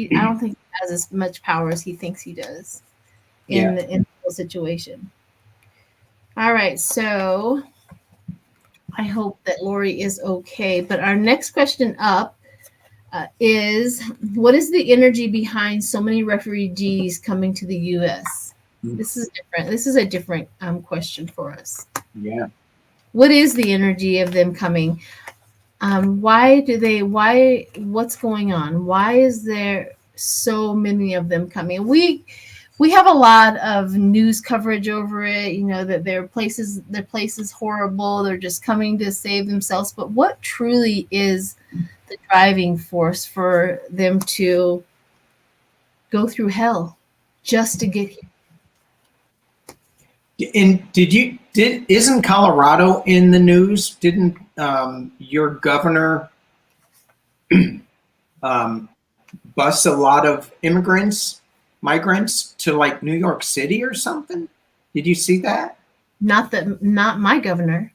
don't think he has as much power as he thinks he does in the whole situation. All right, so I hope that Lori is okay. But our next question up is, what is the energy behind so many refugees coming to the U.S.? This is different. This is a different question for us. Yeah. What is the energy of them coming? What's going on? Why is there so many of them coming? We have a lot of news coverage over it, that their place is horrible. They're just coming to save themselves. But what truly is the driving force for them to go through hell just to get here? And isn't Colorado in the news? Didn't your governor bus a lot of migrants to like New York City or something? Did you see that? Not my governor.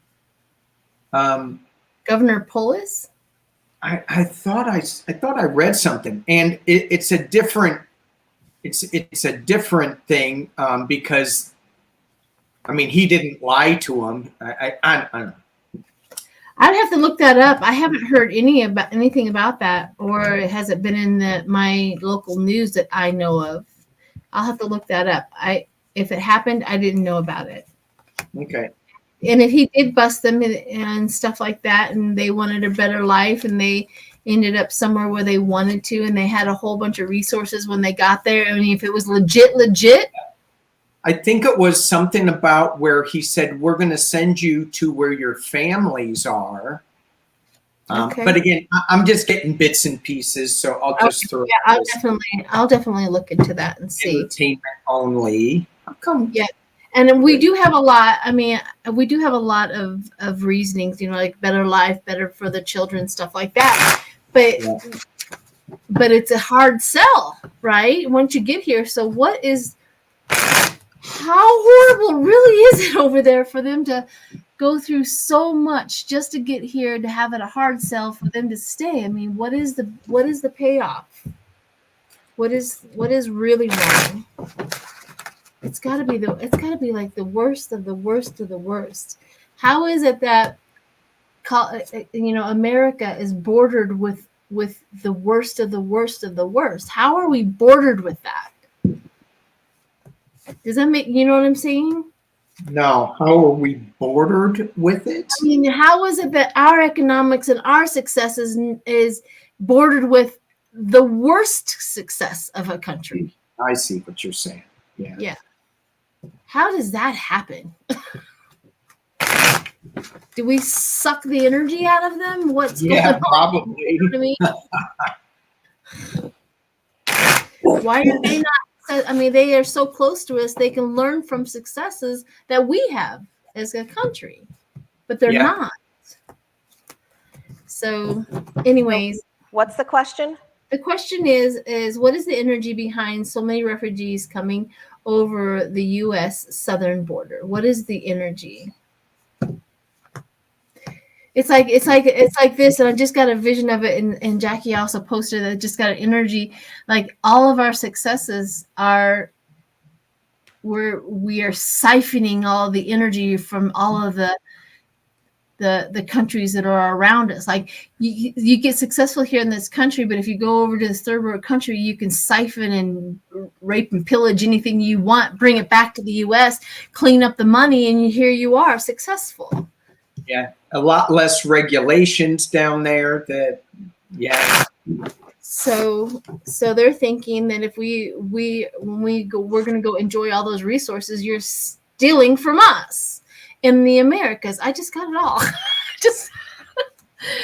Governor Polis? I thought I read something, and it's a different thing because I mean, he didn't lie to him. I don't know. I'd have to look that up. I haven't heard anything about that, or has it been in my local news that I know of? I'll have to look that up. If it happened, I didn't know about it. Okay. And if he did bust them and stuff like that, and they wanted a better life, and they ended up somewhere where they wanted to, and they had a whole bunch of resources when they got there. I mean, if it was legit. I think it was something about where he said, we're going to send you to where your families are. Okay. But again, I'm just getting bits and pieces, so I'll just throw. Yeah, I'll definitely look into that and see. Entertainment only. How come? Yeah, and we do have a lot. I mean, we do have a lot of reasonings. Like better life, better for the children, stuff like that. But but it's a hard sell, right? Once you get here. So how horrible really is it over there for them to go through so much just to get here, to have it a hard sell for them to stay? I mean, what is the payoff? What is really wrong? It's gotta be like the worst of the worst of the worst. How is it that America is bordered with the worst of the worst of the worst? How are we bordered with that? Does that make, you know what I'm saying? No, how are we bordered with it? I mean, how is it that our economics and our successes is bordered with the worst success of a country? I see what you're saying. Yeah. Yeah. How does that happen? Do we suck the energy out of them? What's going on? Probably. You know what I mean? Why are they not? I mean, they are so close to us. They can learn from successes that we have as a country, but they're not. So, anyways, what's the question? The question is what is the energy behind so many refugees coming over the U.S. southern border? What is the energy? It's like this, and I just got a vision of it, and Jackie also posted that. Just got an energy, like all of our successes are, we are siphoning all the energy from all of the countries that are around us. Like you get successful here in this country, but if you go over to this third world country, you can siphon and rape and pillage anything you want, bring it back to the U.S., clean up the money, and here you are successful. Yeah, a lot less regulations down there. So they're thinking that if when we go, we're going to go enjoy all those resources you're stealing from us in the Americas. I just got it all.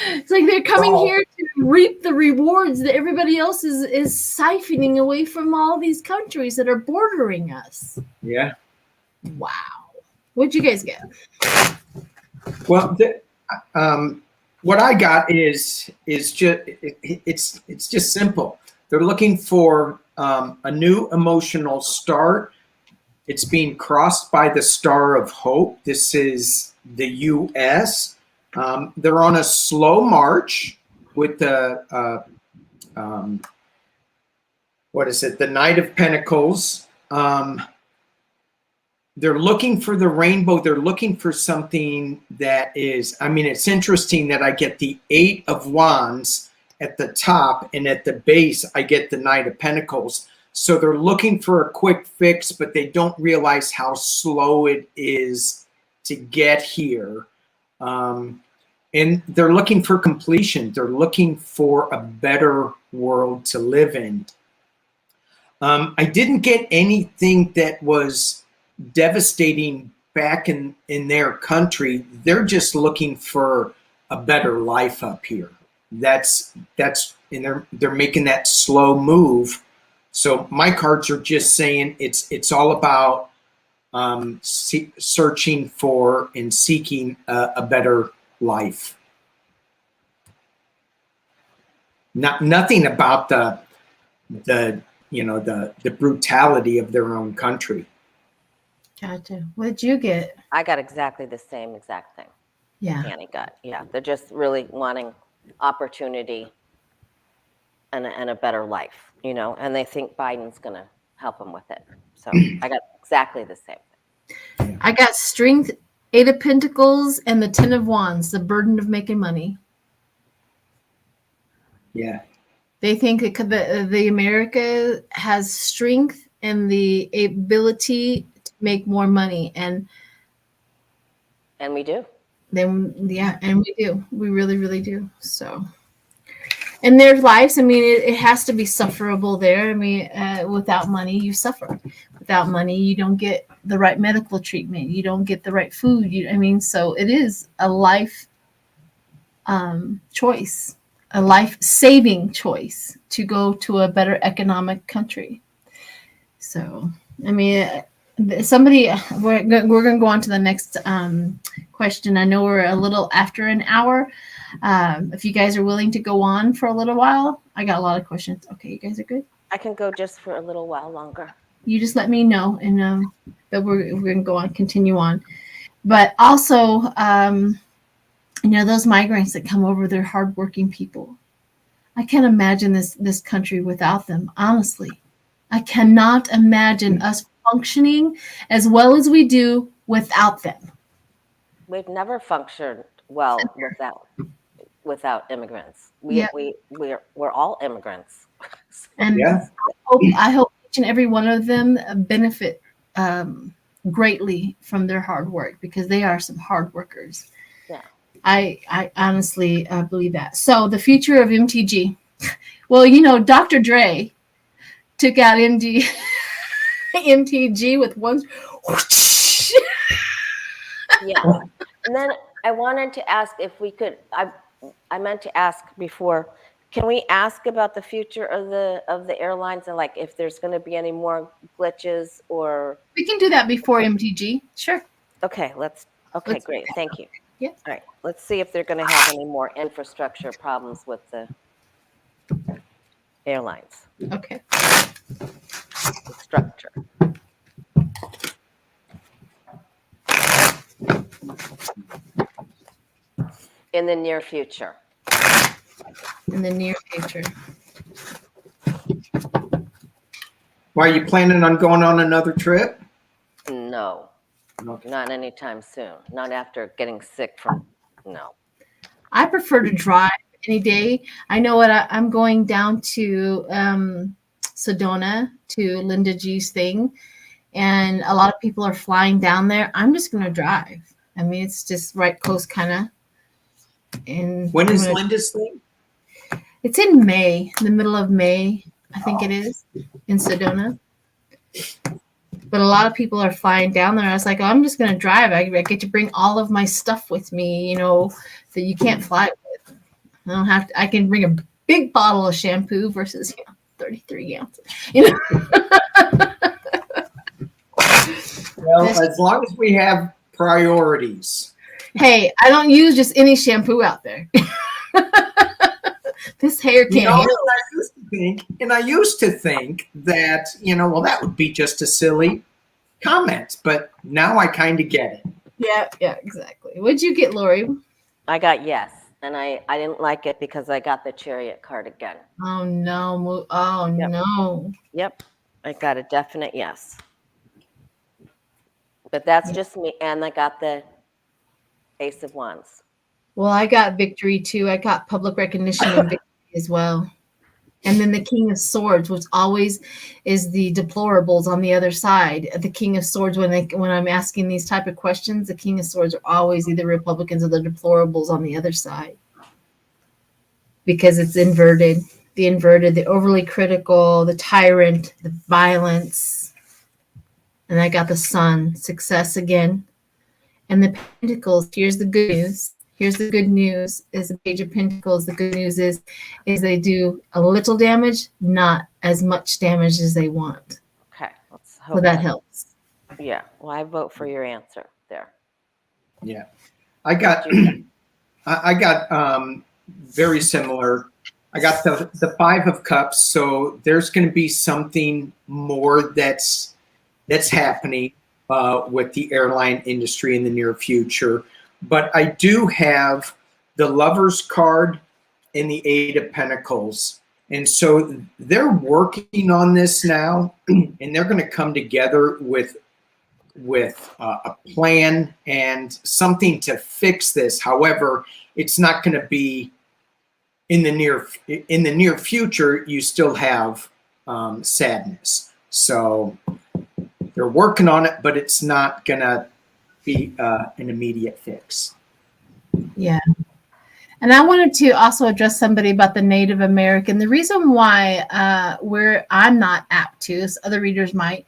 It's like they're coming here to reap the rewards that everybody else is siphoning away from all these countries that are bordering us. Yeah. Wow. What'd you guys get? Well, what I got is just it's just simple. They're looking for a new emotional start. It's being crossed by the Star of Hope. This is the U.S. They're on a slow march with the what is it? The Knight of Pentacles. They're looking for the rainbow. They're looking for something that is, I mean, it's interesting that I get the 8 of Wands at the top, and at the base, I get the Knight of Pentacles. So they're looking for a quick fix, but they don't realize how slow it is to get here. And they're looking for completion. They're looking for a better world to live in. I didn't get anything that was devastating back in their country. They're just looking for a better life up here. That's and they're making that slow move. So my cards are just saying it's all about searching for and seeking a better life. Nothing about the brutality of their own country. Gotcha. What did you get? I got exactly the same exact thing. Yeah. Annie got. Yeah. They're just really wanting opportunity and a better life, and they think Biden's going to help them with it. So I got exactly the same thing. I got Strength, 8 of Pentacles, and the 10 of Wands, the burden of making money. Yeah. They think that the America has strength and the ability to make more money, and we do. Then and we do. We really, really do. So, and their lives, I mean, it has to be sufferable there. I mean, without money, you suffer. Without money, you don't get the right medical treatment. You don't get the right food. So it is a life choice, a life-saving choice to go to a better economic country. So, I mean, we're going to go on to the next question. I know we're a little after an hour. If you guys are willing to go on for a little while, I got a lot of questions. Okay, you guys are good? I can go just for a little while longer. You just let me know, and that we're going to go on, continue on. But also, those migrants that come over, they're hardworking people. I can't imagine this country without them, honestly. I cannot imagine us functioning as well as we do without them. We've never functioned well without immigrants. We're all immigrants. And I hope each and every one of them benefit greatly from their hard work, because they are some hard workers. Yeah. I honestly believe that. So the future of MTG. Well, Dr. Dre took out MTG with one. Yeah. And then I wanted to ask if we could, I meant to ask before, can we ask about the future of the airlines, and like if there's going to be any more glitches or? We can do that before MTG. Sure. Okay, great. Thank you. Yeah. All right. Let's see if they're going to have any more infrastructure problems with the airlines. Okay. Structure. In the near future. In the near future. Why, are you planning on going on another trip? No. Okay. Not anytime soon. Not after getting sick from, no. I prefer to drive any day. I know what I'm going down to Sedona to Linda G's thing, and a lot of people are flying down there. I'm just going to drive. I mean, it's just right close, kind of. And when is Linda's thing? It's in May, the middle of May, I think it is, in Sedona. But a lot of people are flying down there. I was like, oh, I'm just going to drive. I get to bring all of my stuff with me, that you can't fly with. I don't have to. I can bring a big bottle of shampoo versus 33 ounces. Well, as long as we have priorities. Hey, I don't use just any shampoo out there. This hair can't handle it. I used to think that, that would be just a silly comment, but now I kind of get it. Yeah, exactly. What'd you get, Lori? I got yes, and I didn't like it because I got the Chariot card again. Oh, no. Yep. No. Yep, I got a definite yes. But that's just me, and I got the Ace of Wands. Well, I got victory too. I got public recognition and victory as well. And then the King of Swords, which always is the deplorables on the other side. The King of Swords, when I'm asking these type of questions, the King of Swords are always either Republicans or the deplorables on the other side. Because it's inverted. The inverted, the overly critical, the tyrant, the violence. And I got the Sun, success again. And the Pentacles, here's the good news. Here's the good news is the Page of Pentacles. The good news is they do a little damage, not as much damage as they want. Okay, let's hope. So that helps. Yeah, well, I vote for your answer there. Yeah, I got very similar. I got the Five of Cups, so there's going to be something more that's happening with the airline industry in the near future. But I do have the Lover's card and the Eight of Pentacles. And so they're working on this now, and they're going to come together with a plan and something to fix this. However, it's not going to be in the near future. You still have sadness. So they're working on it, but it's not going to be an immediate fix. Yeah. And I wanted to also address somebody about the Native American. The reason why I'm not apt to, as other readers might,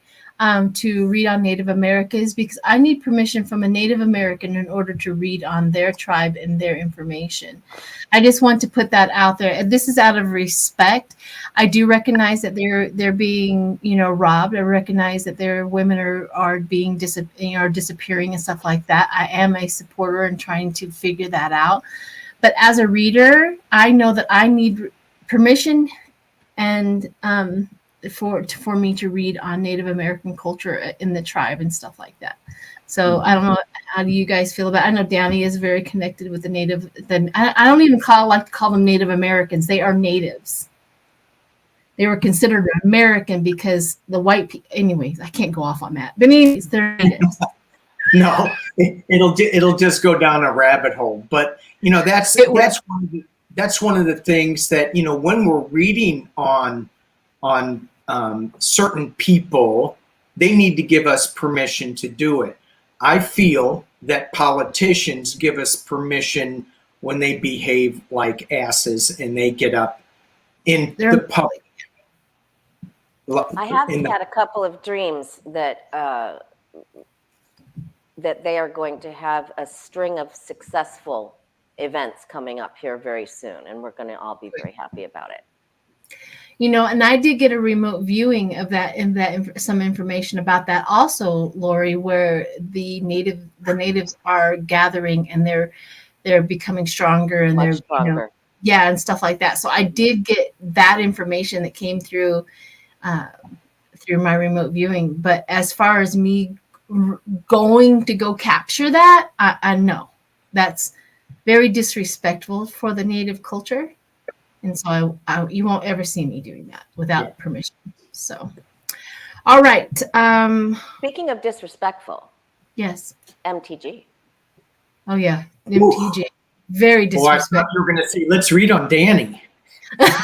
to read on Native America is because I need permission from a Native American in order to read on their tribe and their information. I just want to put that out there. This is out of respect. I do recognize that they're being, robbed. I recognize that their women are being disappearing and stuff like that. I am a supporter in trying to figure that out. But as a reader, I know that I need permission and for me to read on Native American culture in the tribe and stuff like that. So I don't know, how do you guys feel about it? I know Danny is very connected with the Native. I don't even like to call them Native Americans. They are natives. They were considered American because the white people. Anyways, I can't go off on that. But anyways, they're natives. No, it'll just go down a rabbit hole. But that's one of the things that when we're reading on certain people, they need to give us permission to do it. I feel that politicians give us permission when they behave like asses and they get up in the public. I have had a couple of dreams that that they are going to have a string of successful events coming up here very soon, and we're going to all be very happy about it. And I did get a remote viewing of that, and some information about that also, Lori, where the natives are gathering and they're becoming stronger and Much stronger. And stuff like that. So I did get that information that came through my remote viewing. But as far as me going to go capture that, I know that's very disrespectful for the Native culture. And so you won't ever see me doing that without permission. So, all right. Speaking of disrespectful. Yes. MTG. Oh, yeah. MTG. Very disrespectful. I thought you were going to say, let's read on Danny.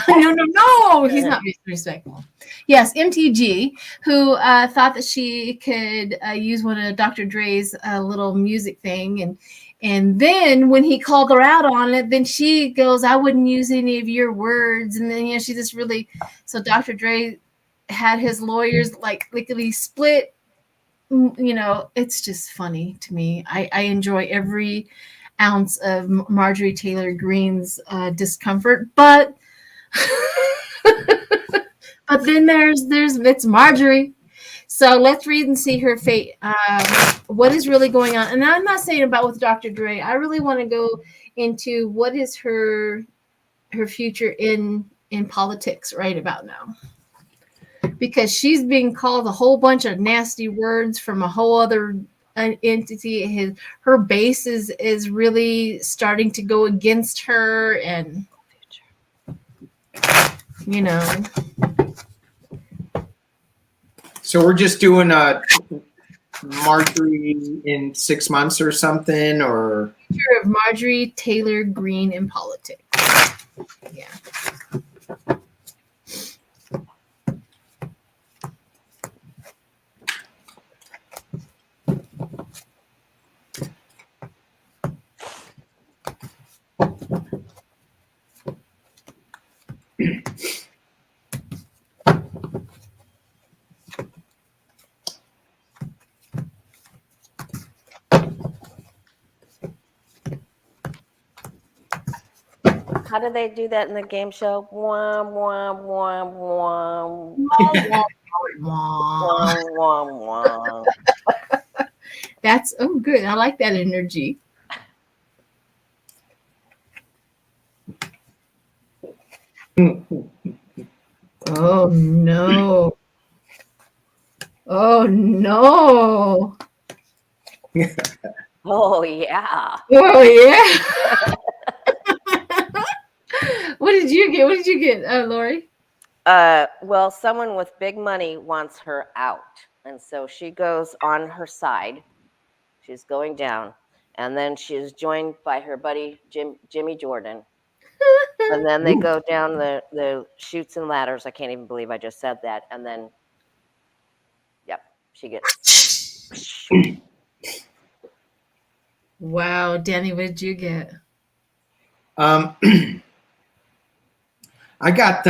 No. He's not disrespectful. Yes, MTG, who thought that she could use one of Dr. Dre's little music thing. And then when he called her out on it, then she goes, I wouldn't use any of your words. And then, she just really, so Dr. Dre had his lawyers like lickety split. It's just funny to me. I enjoy every ounce of Marjorie Taylor Greene's discomfort, but but then it's Marjorie. So let's read and see her fate. What is really going on? And I'm not saying about with Dr. Dre. I really want to go into what is her future in politics right about now. Because she's being called a whole bunch of nasty words from a whole other entity. Her base is really starting to go against her, and So we're just doing a Marjorie in 6 months or something, or future of Marjorie Taylor Greene in politics. Yeah. How do they do that in the game show? Wah, wah, wah, wah. Wah, wah, wah. That's good. I like that energy. Oh no. Oh no. Oh yeah. Oh yeah. What did you get, Lori? Well, someone with big money wants her out. And so she goes on her side. She's going down. And then she is joined by her buddy, Jimmy Jordan. And then they go down the chutes and ladders. I can't even believe I just said that. And then, yep, she gets. Wow, Danny, what did you get? I got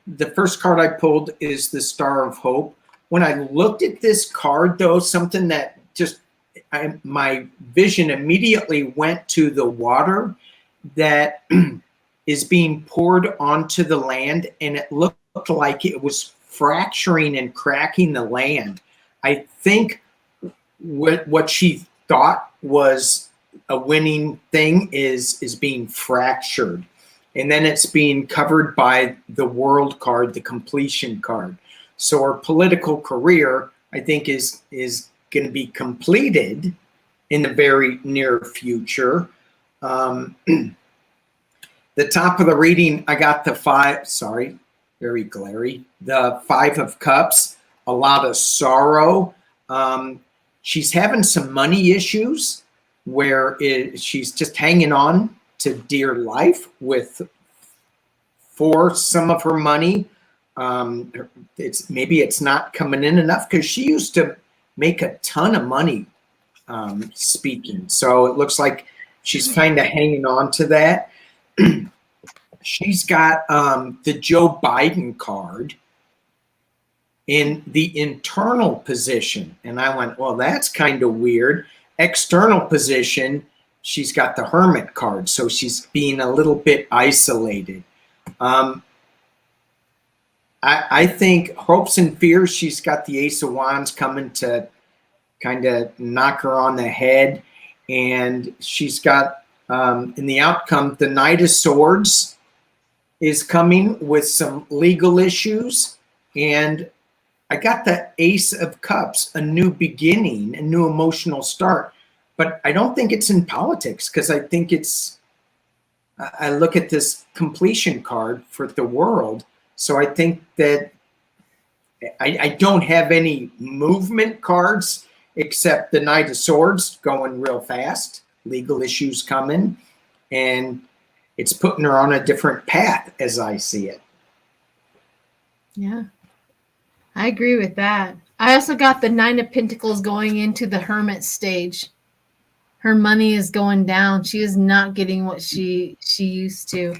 the first card I pulled is the Star of Hope. When I looked at this card, though, something that just my vision immediately went to the water that is being poured onto the land, and it looked like it was fracturing and cracking the land. I think what she thought was a winning thing is being fractured. And then it's being covered by the World card, the completion card. So her political career, I think, is going to be completed in the very near future. The top of the reading, I got the very glary, the 5 of Cups, a lot of sorrow. She's having some money issues where she's just hanging on to dear life for some of her money. It's not coming in enough because she used to make a ton of money speaking. So it looks like she's kind of hanging on to that. She's got the Joe Biden card in the internal position. And I went, well, that's kind of weird. External position, she's got the Hermit card. So she's being a little bit isolated. I think hopes and fears, she's got the Ace of Wands coming to kind of knock her on the head. And she's got, in the outcome, the Knight of Swords is coming with some legal issues. And I got the Ace of Cups, a new beginning, a new emotional start. But I don't think it's in politics because I think I look at this completion card for the world. So I think that I don't have any movement cards except the Knight of Swords going real fast, legal issues coming, and it's putting her on a different path as I see it. Yeah, I agree with that. I also got the 9 of Pentacles going into the Hermit stage. Her money is going down. She is not getting what she used to.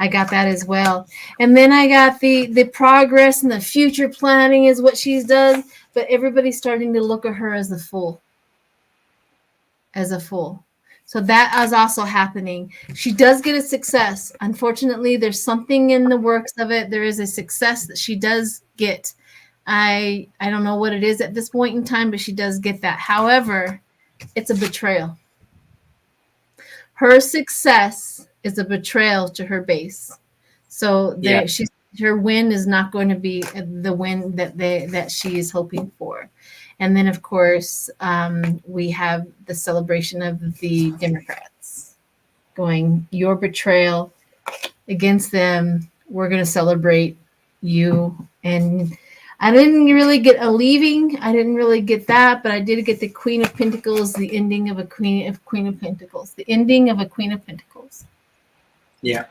I got that as well. And then I got the progress and the future planning is what she's done. But everybody's starting to look at her as a fool. As a fool. So that is also happening. She does get a success. Unfortunately, there's something in the works of it. There is a success that she does get. I don't know what it is at this point in time, but she does get that. However, it's a betrayal. Her success is a betrayal to her base. So her win is not going to be the win that she is hoping for. And then, of course, we have the celebration of the Democrats going, your betrayal against them, we're going to celebrate you. And I didn't really get a leaving. I didn't really get that, but I did get the Queen of Pentacles, the ending of a Queen of Pentacles, the ending of a Queen of Pentacles. Yeah.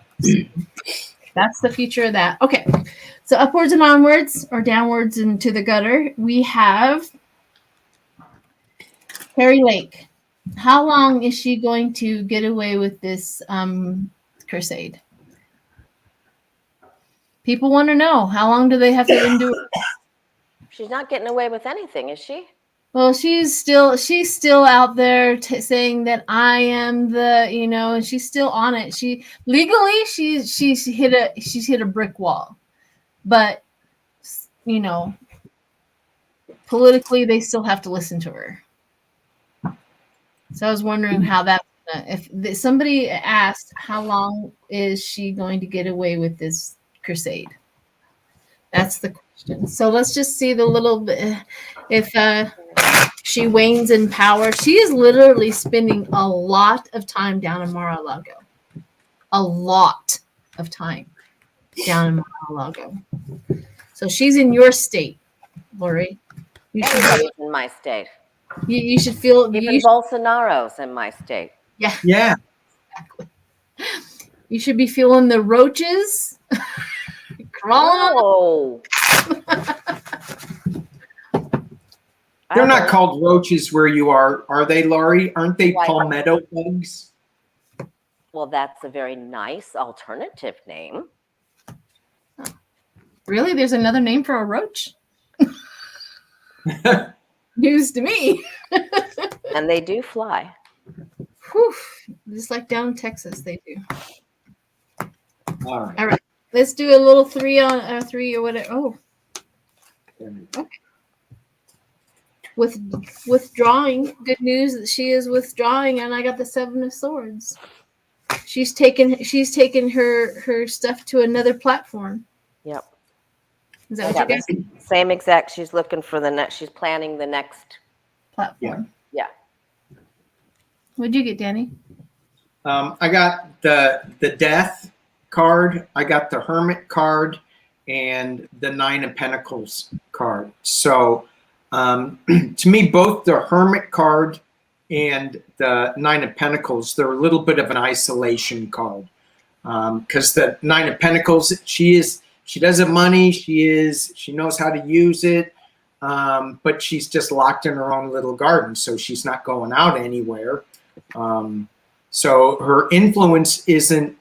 That's the future of that. Okay. So upwards and onwards, or downwards into the gutter, we have Harry Lake. How long is she going to get away with this crusade? People want to know, how long do they have to endure? She's not getting away with anything, is she? Well, she's still out there saying that I am and she's still on it. She legally she's hit a brick wall, but politically they still have to listen to her. So I was wondering how that, if somebody asked how long is she going to get away with this crusade? That's the question. So let's just see the little bit if she wanes in power. She is literally spending a lot of time down in Mar-a-Lago. A lot of time down in Mar-a-Lago. So she's in your state, Lori. Everybody's in my state. You should feel. Even Bolsonaro's in my state. Yeah. Yeah. Exactly. You should be feeling the roaches crawling. They're not called roaches where you are they, Laurie? Aren't they palmetto bugs? Well, that's a very nice alternative name. Really? There's another name for a roach? News to me. And they do fly. Whew. Just like down in Texas, they do. All right. All right. Let's do a little 3 on 3 or whatever. Oh. Okay. Withdrawing. Good news that she is withdrawing, and I got the 7 of Swords. She's taken her stuff to another platform. Yep. Is that what you guys? Same exact. She's looking for the next. She's planning the next Platform. Yeah. What'd you get, Danny? I got the Death card. I got the Hermit card and the Nine of Pentacles card. So to me, both the Hermit card and the Nine of Pentacles, they're a little bit of an isolation card. Because the Nine of Pentacles, she does have money. She knows how to use it. But she's just locked in her own little garden. So she's not going out anywhere. So her influence isn't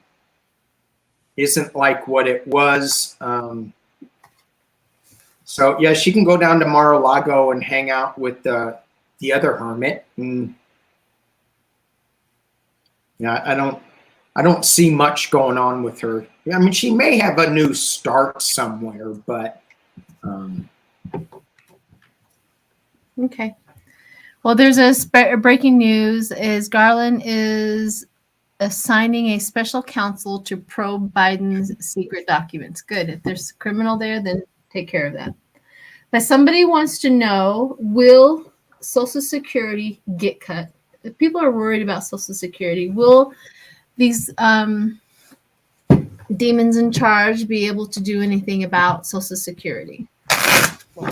like what it was. So yeah, she can go down to Mar-a-Lago and hang out with the other hermit. And yeah, I don't see much going on with her. I mean, she may have a new start somewhere, but okay. Well, there's a breaking news is Garland is assigning a special counsel to probe Biden's secret documents. Good. If there's a criminal there, then take care of that. But somebody wants to know, will Social Security get cut? If people are worried about Social Security, will these demons in charge be able to do anything about Social Security? Will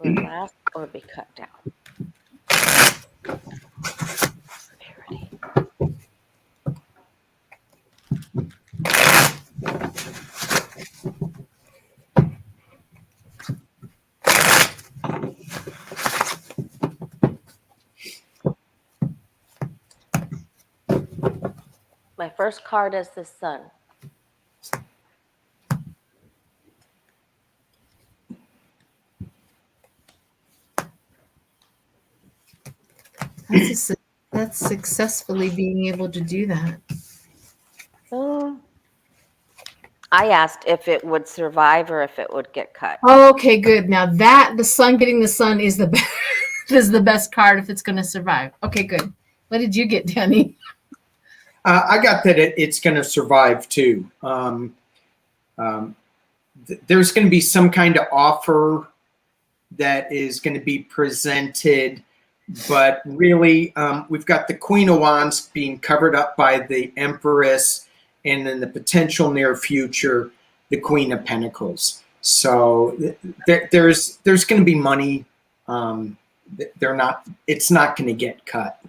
it last or be cut down? Security. My first card is the Sun. That's successfully being able to do that. I asked if it would survive or if it would get cut. Okay, good. Now that the Sun getting the Sun is the best, is the best card if it's going to survive. Okay, good. What did you get, Danny? I got that it's going to survive too. There's going to be some kind of offer that is going to be presented, but really we've got the Queen of Wands being covered up by the Empress, and in the potential near future, the Queen of Pentacles. So there's going to be money. It's not going to get cut.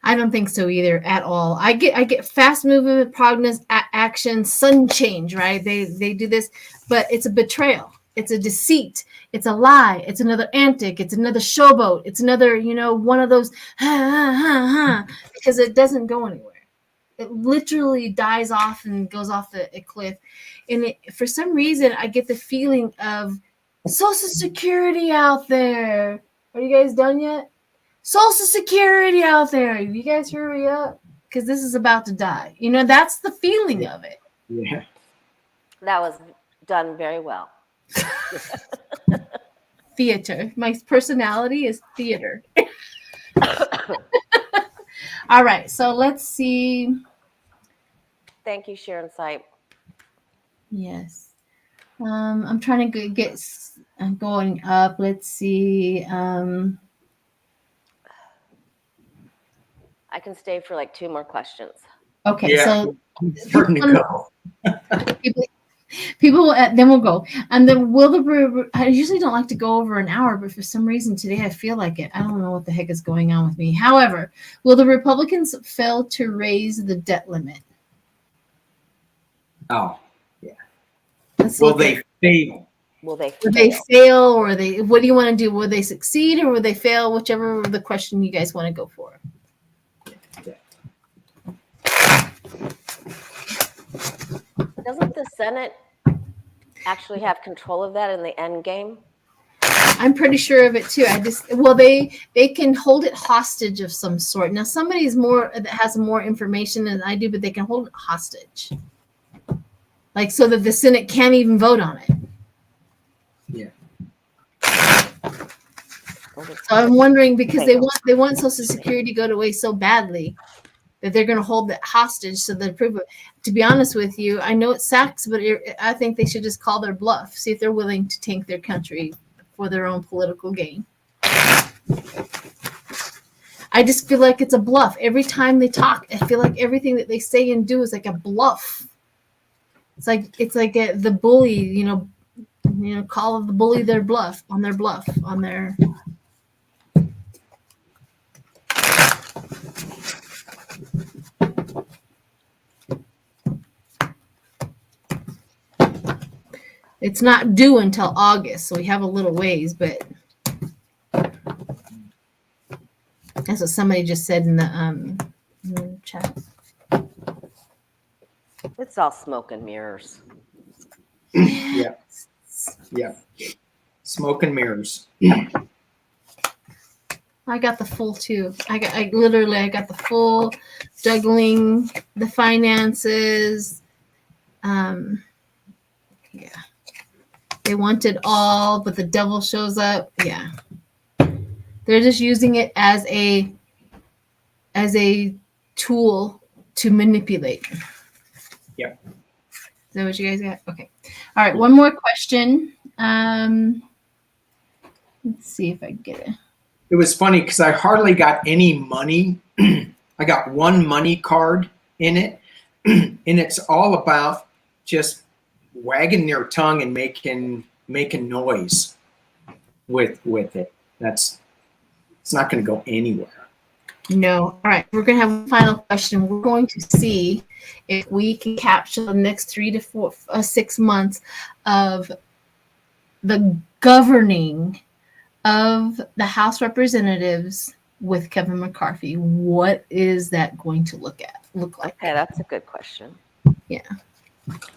I don't think so either at all. I get fast movement, prognosis, action, sun change, right? They do this, but it's a betrayal. It's a deceit. It's a lie. It's another antic. It's another showboat. It's another, one of those, because it doesn't go anywhere. It literally dies off and goes off a cliff. And for some reason, I get the feeling of Social Security out there. Are you guys done yet? Social Security out there. You guys hurry up, because this is about to die. That's the feeling of it. Yeah. That was done very well. Theater. My personality is theater. All right, so let's see. Thank you, Sharon Sipe. Yes. I'm trying to get going up. Let's see. I can stay for like 2 more questions. Okay, Yeah. so Starting to go. people then we'll go. And then I usually don't like to go over an hour, but for some reason today I feel like it. I don't know what the heck is going on with me. However, will the Republicans fail to raise the debt limit? Oh, yeah. Will they fail? Will they fail? Will they fail, or what do you want to do? Will they succeed or will they fail? Whichever the question you guys want to go for. Doesn't the Senate actually have control of that in the end game? I'm pretty sure of it too. They can hold it hostage of some sort. Now somebody's that has more information than I do, but they can hold it hostage. Like so that the Senate can't even vote on it. Yeah. voted So for I'm wondering, because Okay. they want Social Security to go away so badly that they're going to hold that hostage so they prove it. To be honest with you, I know it sucks, but I think they should just call their bluff. See if they're willing to tank their country for their own political gain. I just feel like it's a bluff. Every time they talk, I feel like everything that they say and do is like a bluff. It's like the bully, call the bully their bluff. It's not due until August, so we have a little ways, but that's what somebody just said in the chat. It's all smoke and mirrors. Yeah. Smoke and mirrors. I got the full too. I got the full juggling the finances. Yeah. They want it all, but the devil shows up. Yeah. They're just using it as a tool to manipulate. Yep. Is that what you guys got? Okay. All right. One more question. Let's see if I can get it. It was funny because I hardly got any money. I got one money card in it, and it's all about just wagging their tongue and making noise with it. It's not going to go anywhere. No. All right. We're going to have a final question. We're going to see if we can capture the next 3 to 6 months of the governing of the House Representatives with Kevin McCarthy. What is that going to look like? Okay, that's a good question. Yeah. Next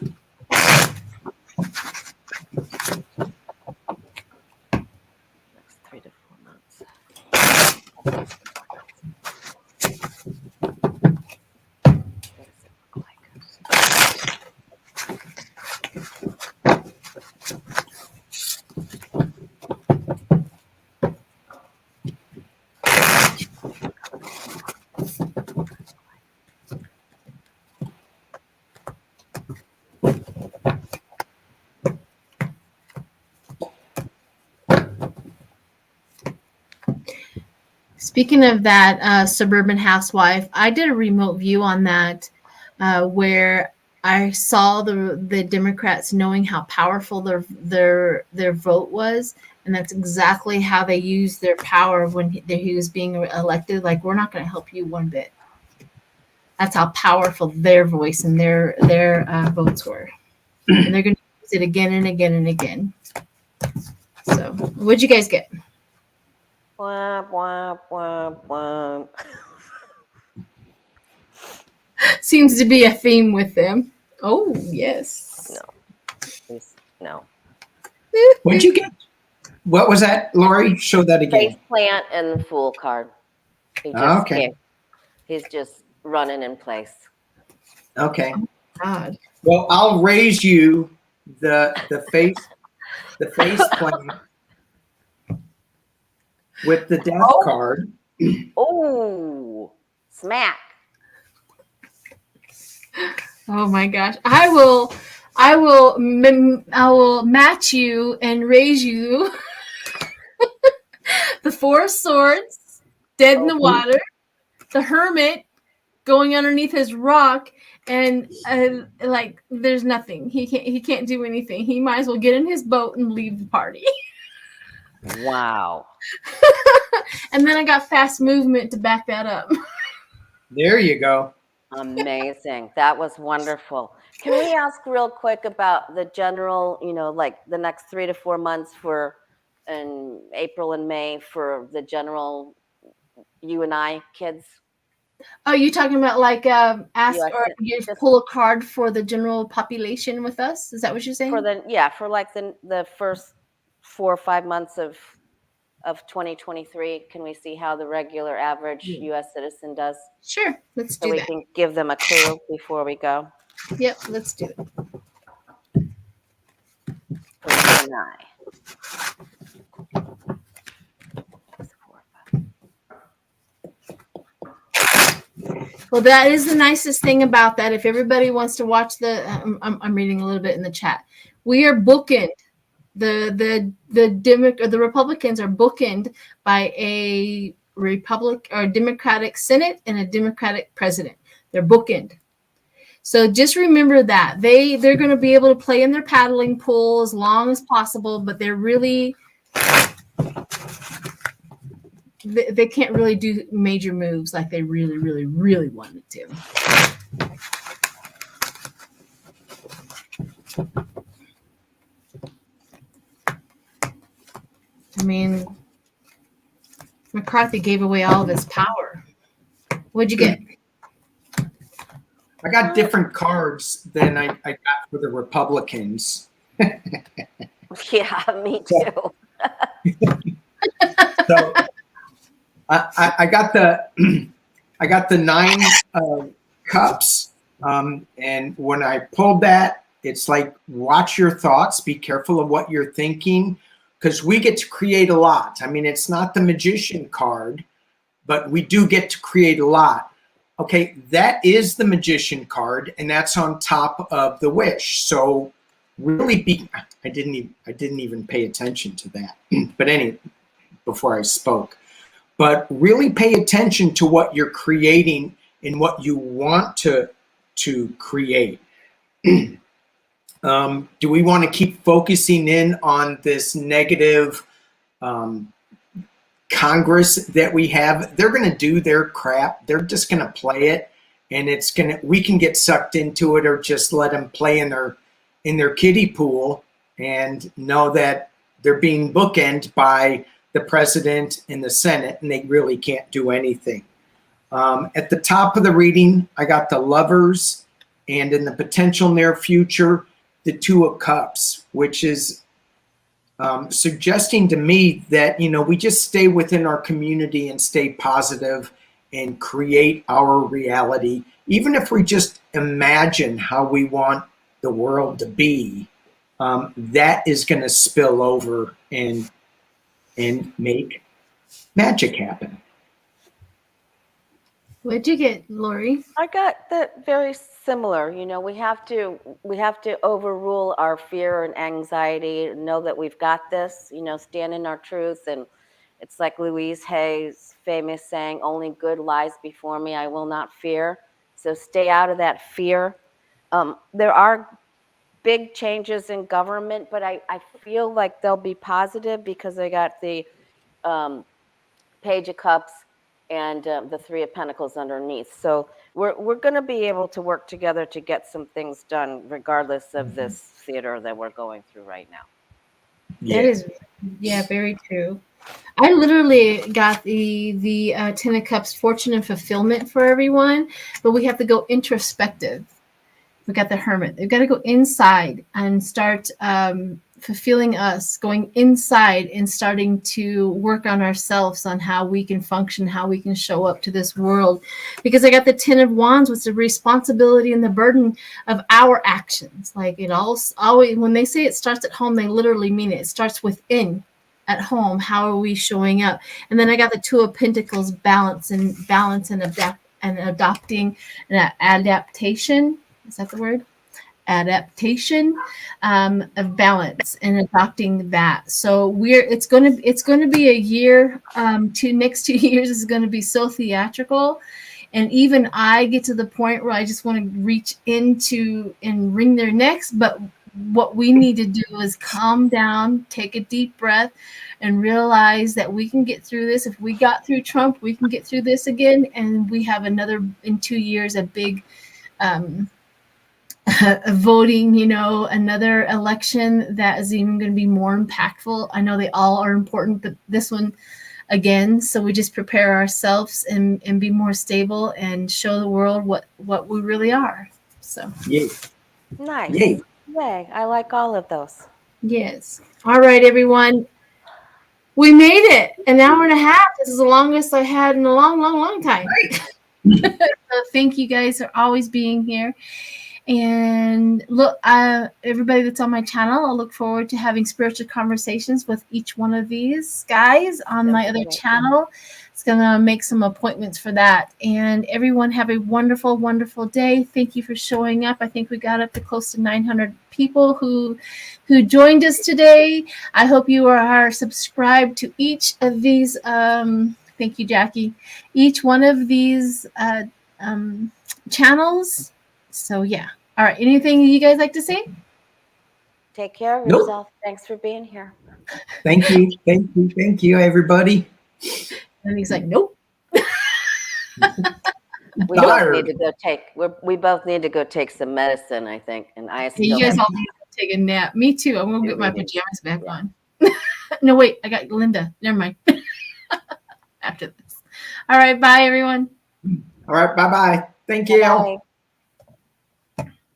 3 to 4 months. What does it look like? Speaking of that suburban housewife, I did a remote view on that where I saw the Democrats knowing how powerful their vote was, and that's exactly how they used their power when he was being elected. Like, we're not going to help you one bit. That's how powerful their voice and their votes were, and they're going to use it again and again and again. So, what'd you guys get? Womp, womp, womp, womp. Seems to be a theme with them. Oh, yes. No. What'd you get? What was that, Lori? Show that again. Face plant and the Fool card. Okay. He's just running in place. Okay. God. Well, I'll raise you the face plant with the death card. Oh, smack. Oh my gosh. I will match you and raise you the Four of Swords, dead in the water, the Hermit going underneath his rock, and like there's nothing. He can't do anything. He might as well get in his boat and leave the party. Wow. And then I got fast movement to back that up. There you go. Amazing. That was wonderful. Can we ask real quick about the general, like the next 3 to 4 months in April and May for the general you and I kids? Oh, you talking about like ask US or you pull a card for the general population with us? Is that what you're saying? For like the first 4 or 5 months of 2023, can we see how the regular average U.S. citizen does? Sure, let's do so we that. can give them a clue before we go. Yep, let's do it. For you and I. Well, that is the nicest thing about that. If everybody wants to watch I'm reading a little bit in the chat. We are bookend. The Republicans are bookend by a Democratic Senate and a Democratic president. They're bookend. So just remember that they're going to be able to play in their paddling pool as long as possible, but they're really they can't really do major moves like they really, really, really wanted to. I mean, McCarthy gave away all of his power. What'd you get? I got different cards than I got for the Republicans. Yeah, me too. So I got the 9 of cups, and when I pulled that, it's like, watch your thoughts, be careful of what you're thinking, because we get to create a lot. I mean, it's not the magician card, but we do get to create a lot. Okay, that is the magician card, and that's on top of the wish. So really I didn't even pay attention to that. But anyway, before I spoke. But really pay attention to what you're creating and what you want to create. Do we want to keep focusing in on this negative Congress that we have? They're going to do their crap. They're just going to play it, and we can get sucked into it, or just let them play in their kiddie pool and know that they're being bookended by the president and the Senate, and they really can't do anything. At the top of the reading, I got the Lovers, and in the potential near future, the 2 of Cups, which is suggesting to me that, we just stay within our community and stay positive and create our reality. Even if we just imagine how we want the world to be, that is going to spill over and make magic happen. What'd you get, Lori? I got that very similar. We have to overrule our fear and anxiety, know that we've got this, stand in our truth. And it's like Louise Hay's famous saying, only good lies before me, I will not fear. So stay out of that fear. There are big changes in government, but I feel like they'll be positive, because I got the Page of Cups and the 3 of Pentacles underneath. So we're going to be able to work together to get some things done, regardless of this theater that we're going through right now. That is, very true. I literally got the 10 of Cups, fortune and fulfillment for everyone, but we have to go introspective. We got the Hermit. We've got to go inside and start fulfilling us, going inside and starting to work on ourselves, on how we can function, how we can show up to this world. Because I got the 10 of Wands with the responsibility and the burden of our actions. Like it always, when they say it starts at home, they literally mean it. It starts within, at home. How are we showing up? And then I got the 2 of Pentacles, balance and adopting and adaptation. Is that the word? Adaptation of balance and adopting that. So it's going to be a year. Next 2 years is going to be so theatrical, and even I get to the point where I just want to reach into and wring their necks. But what we need to do is calm down, take a deep breath, and realize that we can get through this. If we got through Trump, we can get through this again, and we have another in 2 years a big. Voting, another election that is even going to be more impactful. I know they all are important, but this one again. So we just prepare ourselves and be more stable and show the world what we really are. So yay. Nice. Yay. Yay. I like all of those. Yes. All right, everyone. We made it an hour and a half. This is the longest I had in a long, long, long time. Right. So thank you guys for always being here. And look, everybody that's on my channel, I'll look forward to having spiritual conversations with each one of these guys on my other channel. It's going to make some appointments for that. And everyone have a wonderful, wonderful day. Thank you for showing up. I think we got up to close to 900 people who joined us today. I hope you are subscribed to each of these. Thank you, Jackie. Each one of these channels. So yeah. All right. Anything you guys like to say? Take care of yourself. Thanks for being here. Thank you. Thank you. Thank you, everybody. And he's like, nope. We both need to go take some medicine, I think. And I still you guys all need to take a nap. Me too. I'm gonna get my pajamas back on. No, wait, I got Linda. Never mind. After this. All right, bye everyone. All right, bye-bye. Thank you. Bye.